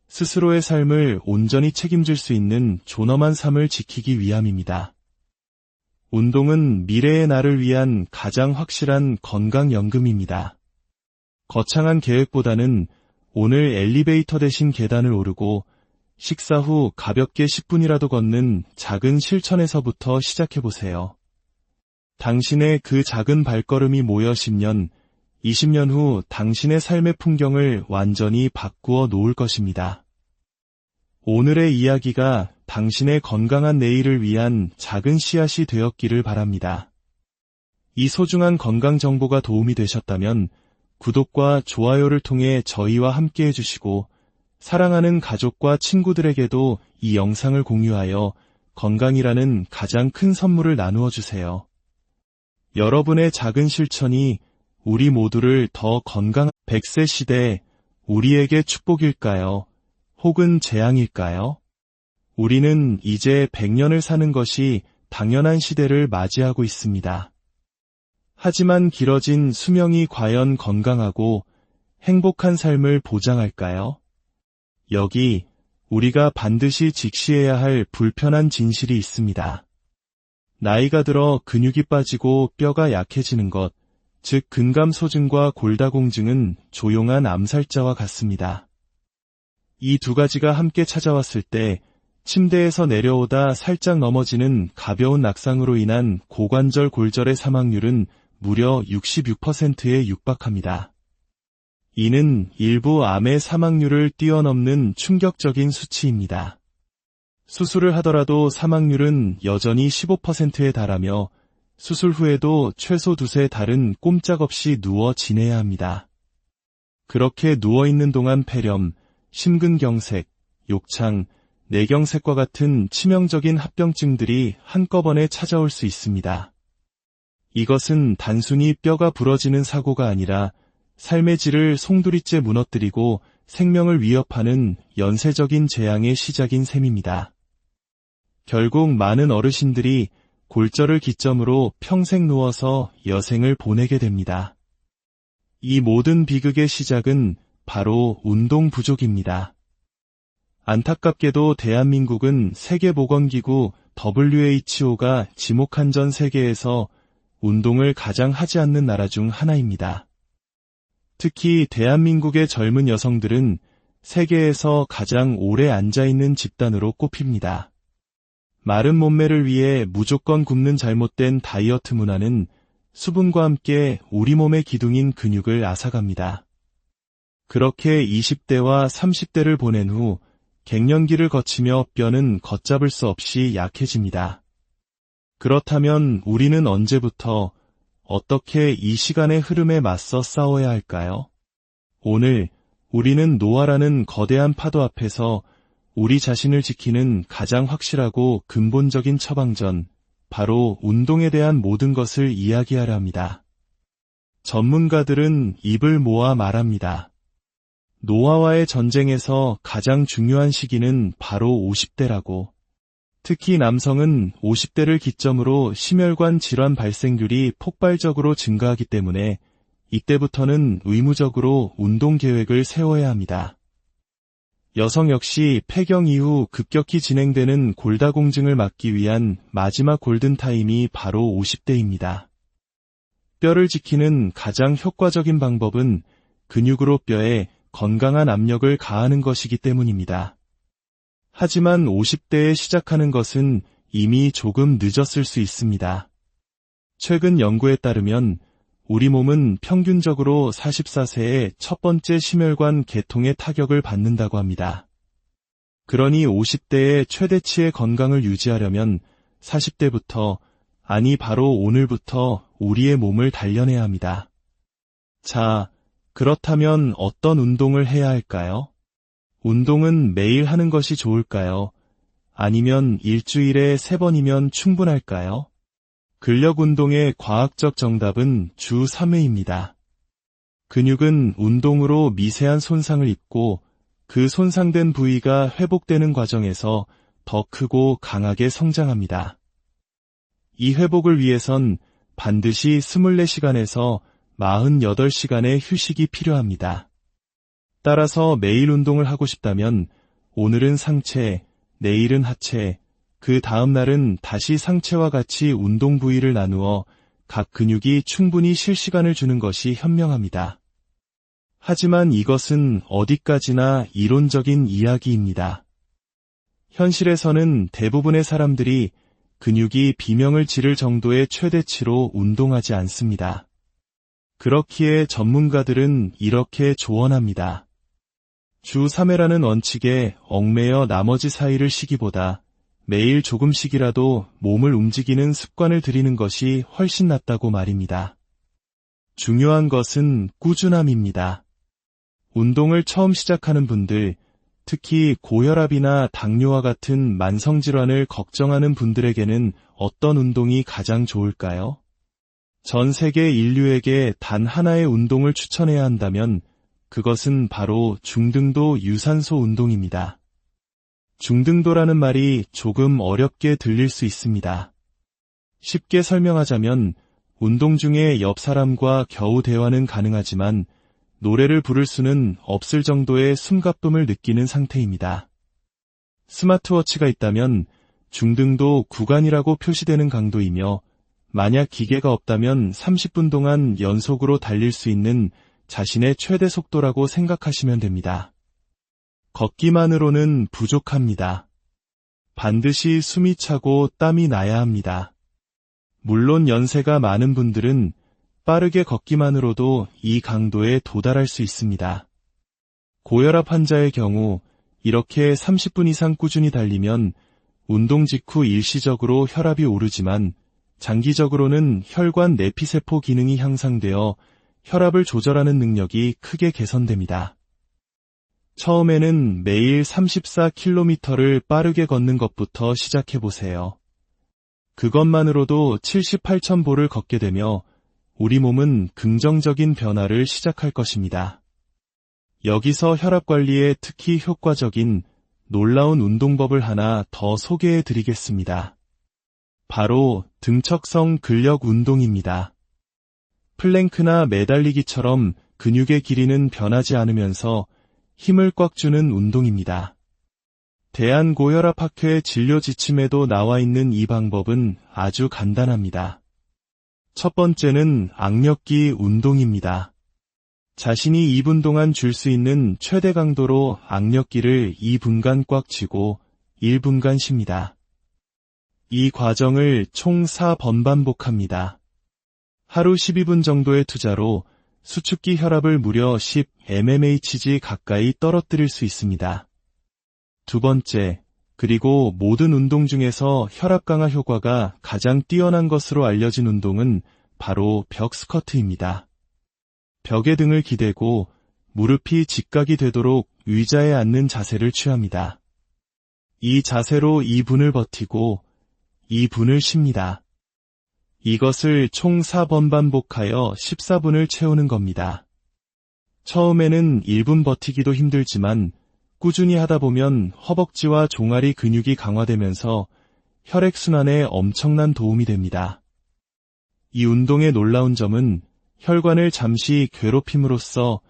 [SPEAKER 1] 스스로의 삶을 온전히 책임질 수 있는 존엄한 삶을 지키기 위함입니다. 운동은 미래의 나를 위한 가장 확실한 건강연금입니다. 거창한 계획보다는 오늘 엘리베이터 대신 계단을 오르고 식사 후 가볍게 10분이라도 걷는 작은 실천에서부터 시작해보세요. 당신의 그 작은 발걸음이 모여 10년, 20년 후 당신의 삶의 풍경을 완전히 바꾸어 놓을 것입니다. 오늘의 이야기가 당신의 건강한 내일을 위한 작은 씨앗이 되었기를 바랍니다. 이 소중한 건강 정보가 도움이 되셨다면 구독과 좋아요를 통해 저희와 함께 해주시고 사랑하는 가족과 친구들에게도 이 영상을 공유하여 건강이라는 가장 큰 선물을 나누어 주세요. 여러분의 작은 실천이 우리 모두를 더 건강한 100세 시대 우리에게 축복일까요? 혹은 재앙일까요? 우리는 이제 100년을 사는 것이 당연한 시대를 맞이하고 있습니다. 하지만 길어진 수명이 과연 건강하고 행복한 삶을 보장할까요? 여기 우리가 반드시 직시해야 할 불편한 진실이 있습니다. 나이가 들어 근육이 빠지고 뼈가 약해지는 것, 즉 근감소증과 골다공증은 조용한 암살자와 같습니다. 이 두 가지가 함께 찾아왔을 때 침대에서 내려오다 살짝 넘어지는 가벼운 낙상으로 인한 고관절 골절의 사망률은 무려 66%에 육박합니다. 이는 일부 암의 사망률을 뛰어넘는 충격적인 수치입니다. 수술을 하더라도 사망률은 여전히 15%에 달하며 수술 후에도 최소 2-3달은 꼼짝없이 누워 지내야 합니다. 그렇게 누워있는 동안 폐렴, 심근경색, 욕창, 뇌경색과 같은 치명적인 합병증들이 한꺼번에 찾아올 수 있습니다. 이것은 단순히 뼈가 부러지는 사고가 아니라 삶의 질을 송두리째 무너뜨리고 생명을 위협하는 연쇄적인 재앙의 시작인 셈입니다. 결국 많은 어르신들이 골절을 기점으로 평생 누워서 여생을 보내게 됩니다. 이 모든 비극의 시작은 바로 운동 부족입니다. 안타깝게도 대한민국은 세계보건기구 WHO가 지목한 전 세계에서 운동을 가장 하지 않는 나라 중 하나입니다. 특히 대한민국의 젊은 여성들은 세계에서 가장 오래 앉아있는 집단으로 꼽힙니다. 마른 몸매를 위해 무조건 굶는 잘못된 다이어트 문화는 수분과 함께 우리 몸의 기둥인 근육을 앗아갑니다. 그렇게 20대와 30대를 보낸 후 갱년기를 거치며 뼈는 걷잡을 수 없이 약해집니다. 그렇다면 우리는 언제부터 어떻게 이 시간의 흐름에 맞서 싸워야 할까요? 오늘 우리는 노화라는 거대한 파도 앞에서 우리 자신을 지키는 가장 확실하고 근본적인 처방전, 바로 운동에 대한 모든 것을 이야기하려 합니다. 전문가들은 입을 모아 말합니다. 노화와의 전쟁에서 가장 중요한 시기는 바로 50대라고. 특히 남성은 50대를 기점으로 심혈관 질환 발생률이 폭발적으로 증가하기 때문에 이때부터는 의무적으로 운동 계획을 세워야 합니다. 여성 역시 폐경 이후 급격히 진행되는 골다공증을 막기 위한 마지막 골든타임이 바로 50대입니다. 뼈를 지키는 가장 효과적인 방법은 근육으로 뼈에 건강한 압력을 가하는 것이기 때문입니다. 하지만 50대에 시작하는 것은 이미 조금 늦었을 수 있습니다. 최근 연구에 따르면 우리 몸은 평균적으로 44세에 첫 번째 심혈관 계통의 타격을 받는다고 합니다. 그러니 50대의 최대치의 건강을 유지하려면 40대부터, 아니 바로 오늘부터 우리의 몸을 단련해야 합니다. 자, 그렇다면 어떤 운동을 해야 할까요? 운동은 매일 하는 것이 좋을까요? 아니면 일주일에 3번이면 충분할까요? 근력 운동의 과학적 정답은 주 3회입니다. 근육은 운동으로 미세한 손상을 입고 그 손상된 부위가 회복되는 과정에서 더 크고 강하게 성장합니다. 이 회복을 위해선 반드시 24시간에서 48시간의 휴식이 필요합니다. 따라서 매일 운동을 하고 싶다면 오늘은 상체, 내일은 하체, 그 다음 날은 다시 상체와 같이 운동 부위를 나누어 각 근육이 충분히 쉴 시간을 주는 것이 현명합니다. 하지만 이것은 어디까지나 이론적인 이야기입니다. 현실에서는 대부분의 사람들이 근육이 비명을 지를 정도의 최대치로 운동하지 않습니다. 그렇기에 전문가들은 이렇게 조언합니다. 주 3회라는 원칙에 얽매여 나머지 4일을 쉬기보다 매일 조금씩이라도 몸을 움직이는 습관을 들이는 것이 훨씬 낫다고 말입니다. 중요한 것은 꾸준함입니다. 운동을 처음 시작하는 분들, 특히 고혈압이나 당뇨와 같은 만성질환을 걱정하는 분들에게는 어떤 운동이 가장 좋을까요? 전 세계 인류에게 단 하나의 운동을 추천해야 한다면 그것은 바로 중등도 유산소 운동입니다. 중등도라는 말이 조금 어렵게 들릴 수 있습니다. 쉽게 설명하자면 운동 중에 옆 사람과 겨우 대화는 가능하지만 노래를 부를 수는 없을 정도의 숨가쁨을 느끼는 상태입니다. 스마트워치가 있다면 중등도 구간이라고 표시되는 강도이며 만약 기계가 없다면 30분 동안 연속으로 달릴 수 있는 자신의 최대 속도라고 생각하시면 됩니다. 걷기만으로는 부족합니다. 반드시 숨이 차고 땀이 나야 합니다. 물론 연세가 많은 분들은 빠르게 걷기만으로도 이 강도에 도달할 수 있습니다. 고혈압 환자의 경우 이렇게 30분 이상 꾸준히 달리면 운동 직후 일시적으로 혈압이 오르지만 장기적으로는 혈관 내피세포 기능이 향상되어 혈압을 조절하는 능력이 크게 개선됩니다. 처음에는 매일 34km를 빠르게 걷는 것부터 시작해보세요. 그것만으로도 78,000보를 걷게 되며 우리 몸은 긍정적인 변화를 시작할 것입니다. 여기서 혈압 관리에 특히 효과적인 놀라운 운동법을 하나 더 소개해 드리겠습니다. 바로 등척성 근력 운동입니다. 플랭크나 매달리기처럼 근육의 길이는 변하지 않으면서 힘을 꽉 주는 운동입니다. 대한고혈압학회 진료 지침에도 나와 있는 이 방법은 아주 간단합니다. 첫 번째는 악력기 운동입니다. 자신이 2분 동안 줄 수 있는 최대 강도로 악력기를 2분간 꽉 쥐고 1분간 쉽니다. 이 과정을 총 4번 반복합니다. 하루 12분 정도의 투자로 수축기 혈압을 무려 10mmHg 가까이 떨어뜨릴 수 있습니다. 두 번째, 그리고 모든 운동 중에서 혈압 강화 효과가 가장 뛰어난 것으로 알려진 운동은 바로 벽 스쿼트입니다. 벽에 등을 기대고 무릎이 직각이 되도록 의자에 앉는 자세를 취합니다. 이 자세로 2분을 버티고 2분을 쉽니다. 이것을 총 4번 반복하여 14분을 채우는 겁니다. 처음에는 1분 버티기도 힘들지만 꾸준히 하다 보면 허벅지와 종아리 근육이 강화되면서 혈액순환에 엄청난 도움이 됩니다. 이 운동의 놀라운 점은 혈관을 잠시 괴롭힘으로써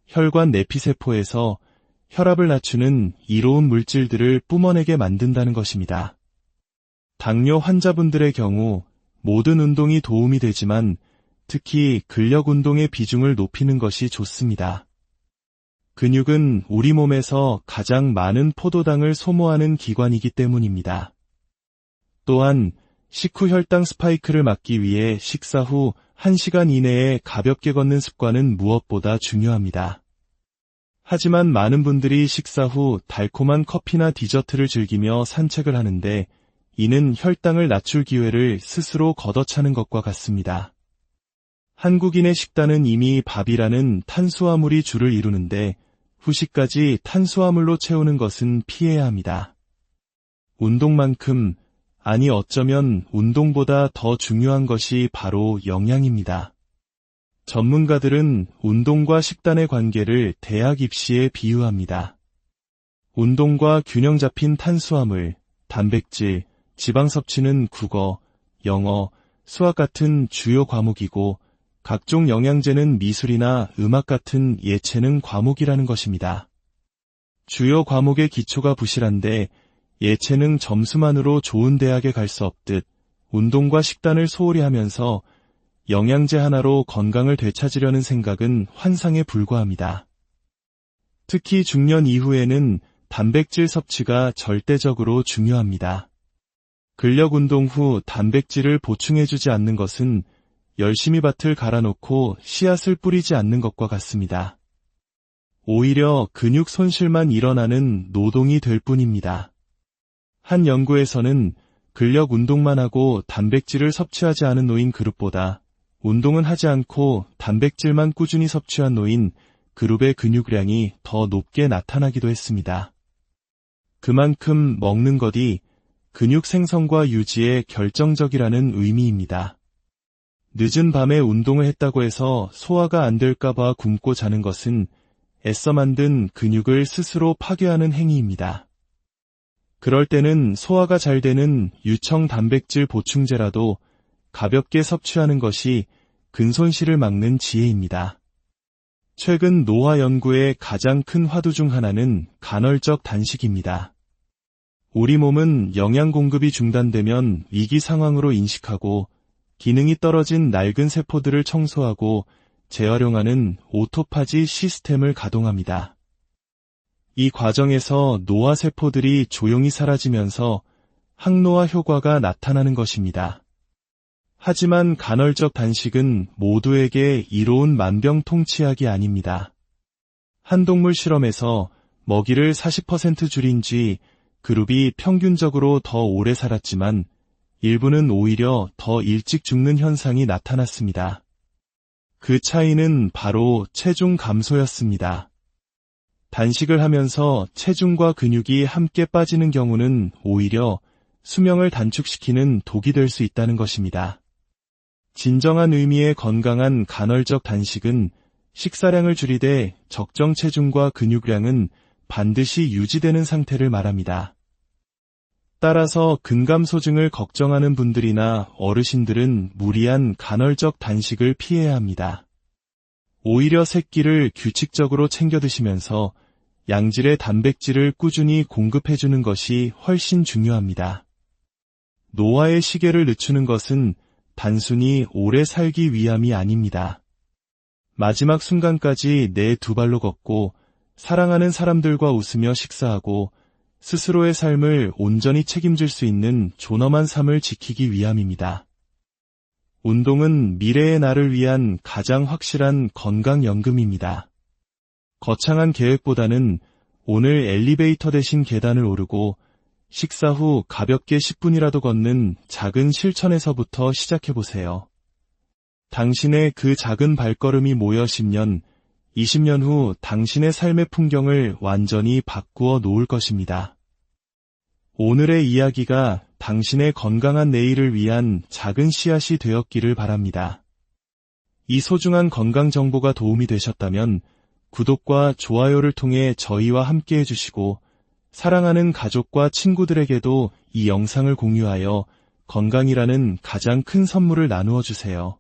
[SPEAKER 1] 혈관 내피세포에서 혈압을 낮추는 이로운 물질들을 뿜어내게 만든다는 것입니다. 당뇨 환자분들의 경우 모든 운동이 도움이 되지만 특히 근력 운동의 비중을 높이는 것이 좋습니다. 근육은 우리 몸에서 가장 많은 포도당을 소모하는 기관이기 때문입니다. 또한 식후 혈당 스파이크를 막기 위해 식사 후 1시간 이내에 가볍게 걷는 습관은 무엇보다 중요합니다. 하지만 많은 분들이 식사 후 달콤한 커피나 디저트를 즐기며 산책을 하는데 이는 혈당을 낮출 기회를 스스로 걷어차는 것과 같습니다. 한국인의 식단은 이미 밥이라는 탄수화물이 주를 이루는데 후식까지 탄수화물로 채우는 것은 피해야 합니다. 운동만큼, 아니 어쩌면 운동보다 더 중요한 것이 바로 영양입니다. 전문가들은 운동과 식단의 관계를 대학 입시에 비유합니다. 운동과 균형 잡힌 탄수화물, 단백질, 지방 섭취는 국어, 영어, 수학 같은 주요 과목이고 각종 영양제는 미술이나 음악 같은 예체능 과목이라는 것입니다. 주요 과목의 기초가 부실한데 예체능 점수만으로 좋은 대학에 갈 수 없듯 운동과 식단을 소홀히 하면서 영양제 하나로 건강을 되찾으려는 생각은 환상에 불과합니다. 특히 중년 이후에는 단백질 섭취가 절대적으로 중요합니다. 근력 운동 후 단백질을 보충해주지 않는 것은 열심히 밭을 갈아놓고 씨앗을 뿌리지 않는 것과 같습니다. 오히려 근육 손실만 일어나는 노동이 될 뿐입니다. 한 연구에서는 근력 운동만 하고 단백질을 섭취하지 않은 노인 그룹보다 운동은 하지 않고 단백질만 꾸준히 섭취한 노인 그룹의 근육량이 더 높게 나타나기도 했습니다. 그만큼 먹는 것이 근육 생성과 유지에 결정적이라는 의미입니다. 늦은 밤에 운동을 했다고 해서 소화가 안 될까봐 굶고 자는 것은 애써 만든 근육을 스스로 파괴하는 행위입니다. 그럴 때는 소화가 잘 되는 유청 단백질 보충제라도 가볍게 섭취하는 것이 근손실을 막는 지혜입니다. 최근 노화 연구의 가장 큰 화두 중 하나는 간헐적 단식입니다. 우리 몸은 영양 공급이 중단되면 위기 상황으로 인식하고 기능이 떨어진 낡은 세포들을 청소하고 재활용하는 오토파지 시스템을 가동합니다. 이 과정에서 노화 세포들이 조용히 사라지면서 항노화 효과가 나타나는 것입니다. 하지만 간헐적 단식은 모두에게 이로운 만병통치약이 아닙니다. 한 동물 실험에서 먹이를 40% 줄인 뒤 그룹이 평균적으로 더 오래 살았지만 일부는 오히려 더 일찍 죽는 현상이 나타났습니다. 그 차이는 바로 체중 감소였습니다. 단식을 하면서 체중과 근육이 함께 빠지는 경우는 오히려 수명을 단축시키는 독이 될 수 있다는 것입니다. 진정한 의미의 건강한 간헐적 단식은 식사량을 줄이되 적정 체중과 근육량은 반드시 유지되는 상태를 말합니다. 따라서 근감소증을 걱정하는 분들이나 어르신들은 무리한 간헐적 단식을 피해야 합니다. 오히려 새끼를 규칙적으로 챙겨 드시면서 양질의 단백질을 꾸준히 공급해주는 것이 훨씬 중요합니다. 노화의 시계를 늦추는 것은 단순히 오래 살기 위함이 아닙니다. 마지막 순간까지 내 두 발로 걷고 사랑하는 사람들과 웃으며 식사하고 스스로의 삶을 온전히 책임질 수 있는 존엄한 삶을 지키기 위함입니다. 운동은 미래의 나를 위한 가장 확실한 건강연금입니다. 거창한 계획보다는 오늘 엘리베이터 대신 계단을 오르고 식사 후 가볍게 10분이라도 걷는 작은 실천에서부터 시작해보세요. 당신의 그 작은 발걸음이 모여 10년, 20년 후 당신의 삶의 풍경을 완전히 바꾸어 놓을 것입니다. 오늘의 이야기가 당신의 건강한 내일을 위한 작은 씨앗이 되었기를 바랍니다. 이 소중한 건강 정보가 도움이 되셨다면 구독과 좋아요를 통해 저희와 함께 해주시고 사랑하는 가족과 친구들에게도 이 영상을 공유하여 건강이라는 가장 큰 선물을 나누어 주세요.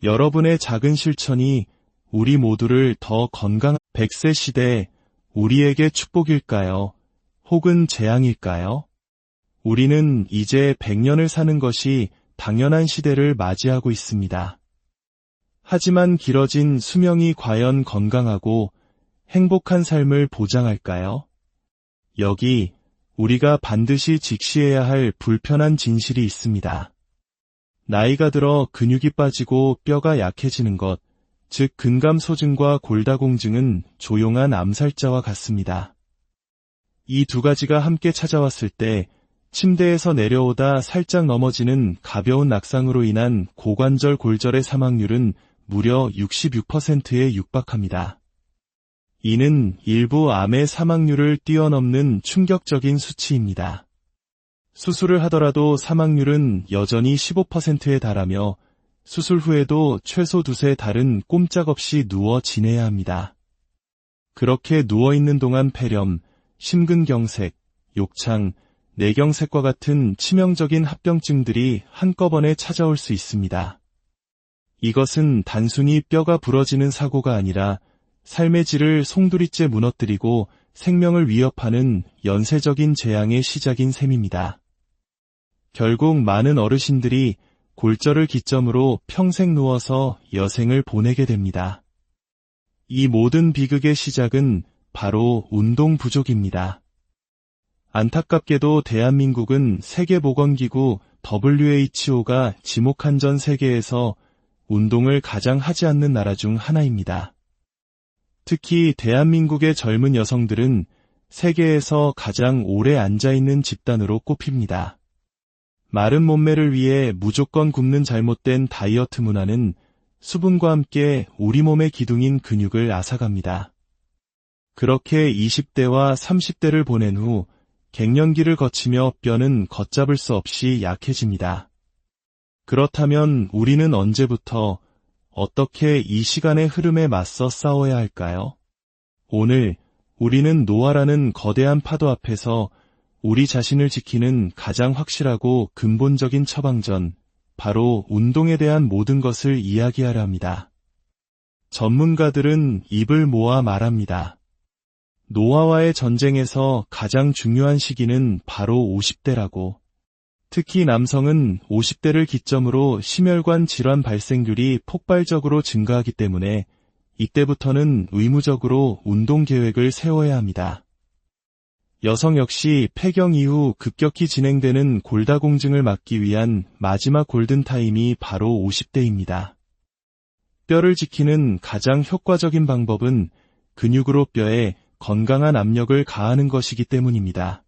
[SPEAKER 1] 여러분의 작은 실천이 우리 모두를 더 건강한 100세 시대 우리에게 축복일까요? 혹은 재앙일까요? 우리는 이제 100년을 사는 것이 당연한 시대를 맞이하고 있습니다. 하지만 길어진 수명이 과연 건강하고 행복한 삶을 보장할까요? 여기 우리가 반드시 직시해야 할 불편한 진실이 있습니다. 나이가 들어 근육이 빠지고 뼈가 약해지는 것, 즉 근감소증과 골다공증은 조용한 암살자와 같습니다. 이 두 가지가 함께 찾아왔을 때 침대에서 내려오다 살짝 넘어지는 가벼운 낙상으로 인한 고관절 골절의 사망률은 무려 66%에 육박합니다. 이는 일부 암의 사망률을 뛰어넘는 충격적인 수치입니다. 수술을 하더라도 사망률은 여전히 15%에 달하며 수술 후에도 최소 2세 달은 꼼짝없이 누워 지내야 합니다. 그렇게 누워있는 동안 폐렴, 심근경색, 욕창, 뇌경색과 같은 치명적인 합병증들이 한꺼번에 찾아올 수 있습니다. 이것은 단순히 뼈가 부러지는 사고가 아니라 삶의 질을 송두리째 무너뜨리고 생명을 위협하는 연쇄적인 재앙의 시작인 셈입니다. 결국 많은 어르신들이 골절을 기점으로 평생 누워서 여생을 보내게 됩니다. 이 모든 비극의 시작은 바로 운동 부족입니다. 안타깝게도 대한민국은 세계보건기구 WHO가 지목한 전 세계에서 운동을 가장 하지 않는 나라 중 하나입니다. 특히 대한민국의 젊은 여성들은 세계에서 가장 오래 앉아있는 집단으로 꼽힙니다. 마른 몸매를 위해 무조건 굶는 잘못된 다이어트 문화는 수분과 함께 우리 몸의 기둥인 근육을 앗아갑니다. 그렇게 20대와 30대를 보낸 후 갱년기를 거치며 뼈는 걷잡을 수 없이 약해집니다. 그렇다면 우리는 언제부터 어떻게 이 시간의 흐름에 맞서 싸워야 할까요? 오늘 우리는 노화라는 거대한 파도 앞에서 우리 자신을 지키는 가장 확실하고 근본적인 처방전, 바로 운동에 대한 모든 것을 이야기하려 합니다. 전문가들은 입을 모아 말합니다. 노화와의 전쟁에서 가장 중요한 시기는 바로 50대라고. 특히 남성은 50대를 기점으로 심혈관 질환 발생률이 폭발적으로 증가하기 때문에 이때부터는 의무적으로 운동 계획을 세워야 합니다. 여성 역시 폐경 이후 급격히 진행되는 골다공증을 막기 위한 마지막 골든타임이 바로 50대입니다. 뼈를 지키는 가장 효과적인 방법은 근육으로 뼈에 건강한 압력을 가하는 것이기 때문입니다.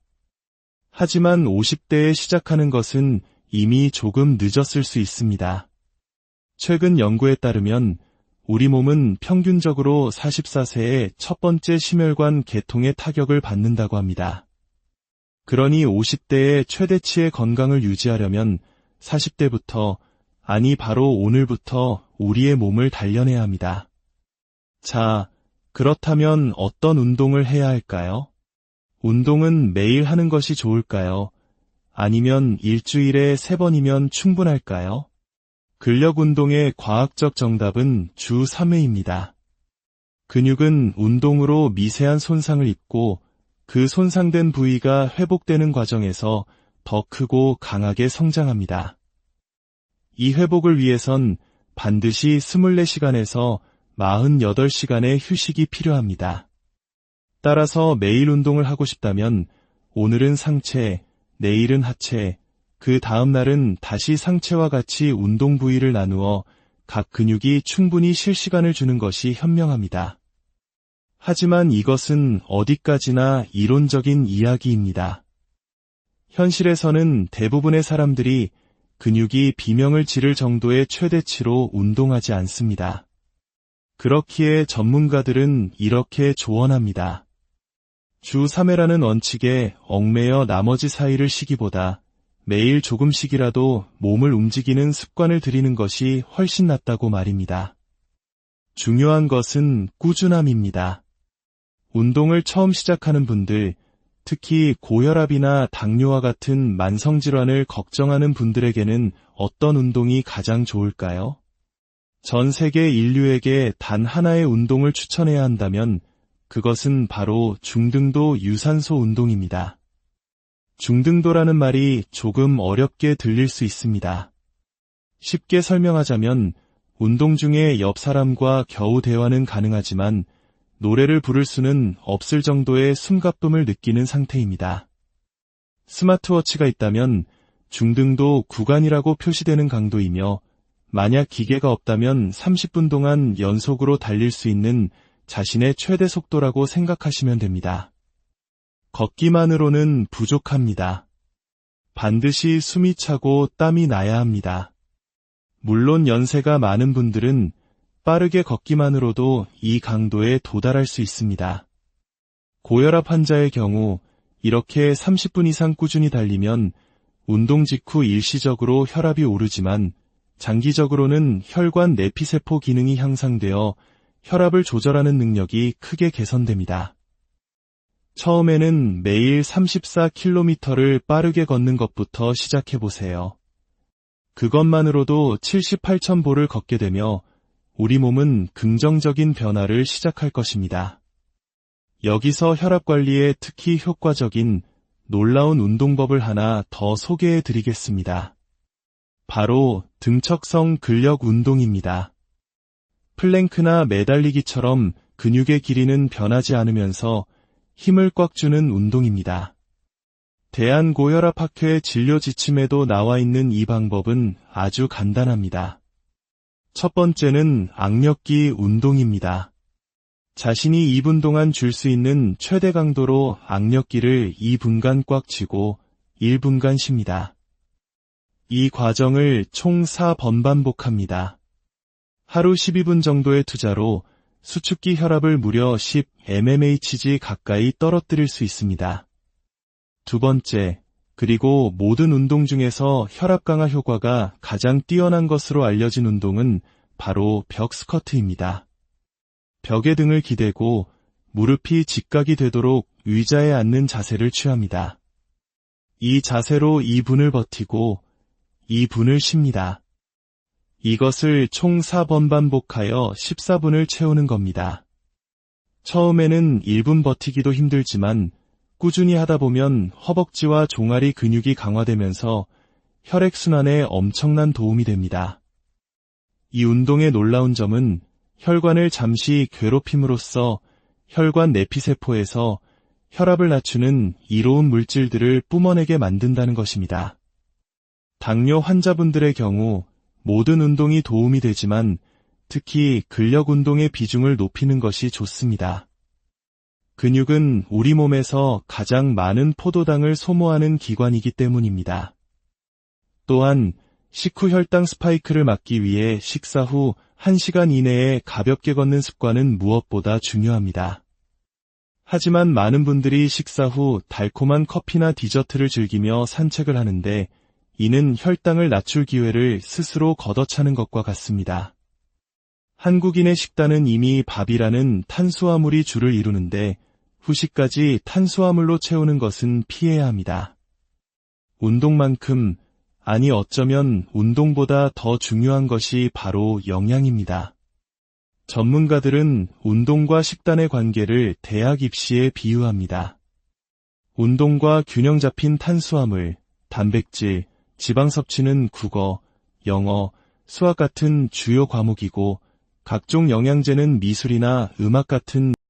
[SPEAKER 1] 하지만 50대에 시작하는 것은 이미 조금 늦었을 수 있습니다. 최근 연구에 따르면 우리 몸은 평균적으로 44세에 첫 번째 심혈관 계통의 타격을 받는다고 합니다. 그러니 50대의 최대치의 건강을 유지하려면 40대부터, 아니 바로 오늘부터 우리의 몸을 단련해야 합니다. 자, 그렇다면 어떤 운동을 해야 할까요? 운동은 매일 하는 것이 좋을까요? 아니면 일주일에 3번이면 충분할까요? 근력 운동의 과학적 정답은 주 3회입니다. 근육은 운동으로 미세한 손상을 입고 그 손상된 부위가 회복되는 과정에서 더 크고 강하게 성장합니다. 이 회복을 위해선 반드시 24시간에서 48시간의 휴식이 필요합니다. 따라서 매일 운동을 하고 싶다면 오늘은 상체, 내일은 하체, 그 다음 날은 다시 상체와 같이 운동 부위를 나누어 각 근육이 충분히 쉴 시간을 주는 것이 현명합니다. 하지만 이것은 어디까지나 이론적인 이야기입니다. 현실에서는 대부분의 사람들이 근육이 비명을 지를 정도의 최대치로 운동하지 않습니다. 그렇기에 전문가들은 이렇게 조언합니다. 주 3회라는 원칙에 얽매여 나머지 4일을 쉬기보다 매일 조금씩이라도 몸을 움직이는 습관을 들이는 것이 훨씬 낫다고 말입니다. 중요한 것은 꾸준함입니다. 운동을 처음 시작하는 분들, 특히 고혈압이나 당뇨와 같은 만성질환을 걱정하는 분들에게는 어떤 운동이 가장 좋을까요? 전 세계 인류에게 단 하나의 운동을 추천해야 한다면 그것은 바로 중등도 유산소 운동입니다. 중등도라는 말이 조금 어렵게 들릴 수 있습니다. 쉽게 설명하자면 운동 중에 옆 사람과 겨우 대화는 가능하지만 노래를 부를 수는 없을 정도의 숨가쁨을 느끼는 상태입니다. 스마트워치가 있다면 중등도 구간이라고 표시되는 강도이며 만약 기계가 없다면 30분 동안 연속으로 달릴 수 있는 자신의 최대 속도라고 생각하시면 됩니다. 걷기만으로는 부족합니다. 반드시 숨이 차고 땀이 나야 합니다. 물론 연세가 많은 분들은 빠르게 걷기만으로도 이 강도에 도달할 수 있습니다. 고혈압 환자의 경우 이렇게 30분 이상 꾸준히 달리면 운동 직후 일시적으로 혈압이 오르지만 장기적으로는 혈관 내피세포 기능이 향상되어 혈압을 조절하는 능력이 크게 개선됩니다. 처음에는 매일 34km를 빠르게 걷는 것부터 시작해보세요. 그것만으로도 78,000보를 걷게 되며 우리 몸은 긍정적인 변화를 시작할 것입니다. 여기서 혈압 관리에 특히 효과적인 놀라운 운동법을 하나 더 소개해 드리겠습니다. 바로 등척성 근력 운동입니다. 플랭크나 매달리기처럼 근육의 길이는 변하지 않으면서 힘을 꽉 주는 운동입니다. 대한고혈압학회 진료 지침에도 나와 있는 이 방법은 아주 간단합니다. 첫 번째는 악력기 운동입니다. 자신이 2분 동안 줄 수 있는 최대 강도로 악력기를 2분간 꽉 쥐고 1분간 쉽니다. 이 과정을 총 4번 반복합니다. 하루 12분 정도의 투자로 수축기 혈압을 무려 10 mmHg 가까이 떨어뜨릴 수 있습니다. 두 번째, 그리고 모든 운동 중에서 혈압 강화 효과가 가장 뛰어난 것으로 알려진 운동은 바로 벽 스쿼트입니다. 벽에 등을 기대고 무릎이 직각이 되도록 의자에 앉는 자세를 취합니다. 이 자세로 2분을 버티고 2분을 쉽니다. 이것을 총 4번 반복하여 14분을 채우는 겁니다. 처음에는 1분 버티기도 힘들지만 꾸준히 하다 보면 허벅지와 종아리 근육이 강화되면서 혈액순환에 엄청난 도움이 됩니다. 이 운동의 놀라운 점은 혈관을 잠시 괴롭힘으로써 혈관 내피세포에서 혈압을 낮추는 이로운 물질들을 뿜어내게 만든다는 것입니다. 당뇨 환자분들의 경우 모든 운동이 도움이 되지만 특히 근력 운동의 비중을 높이는 것이 좋습니다. 근육은 우리 몸에서 가장 많은 포도당을 소모하는 기관이기 때문입니다. 또한 식후 혈당 스파이크를 막기 위해 식사 후 1시간 이내에 가볍게 걷는 습관은 무엇보다 중요합니다. 하지만 많은 분들이 식사 후 달콤한 커피나 디저트를 즐기며 산책을 하는데 이는 혈당을 낮출 기회를 스스로 걷어차는 것과 같습니다. 한국인의 식단은 이미 밥이라는 탄수화물이 주를 이루는데 후식까지 탄수화물로 채우는 것은 피해야 합니다. 운동만큼, 아니 어쩌면 운동보다 더 중요한 것이 바로 영양입니다. 전문가들은 운동과 식단의 관계를 대학 입시에 비유합니다. 운동과 균형 잡힌 탄수화물, 단백질, 지방 섭취는 국어, 영어, 수학 같은 주요 과목이고 각종 영양제는 미술이나 음악 같은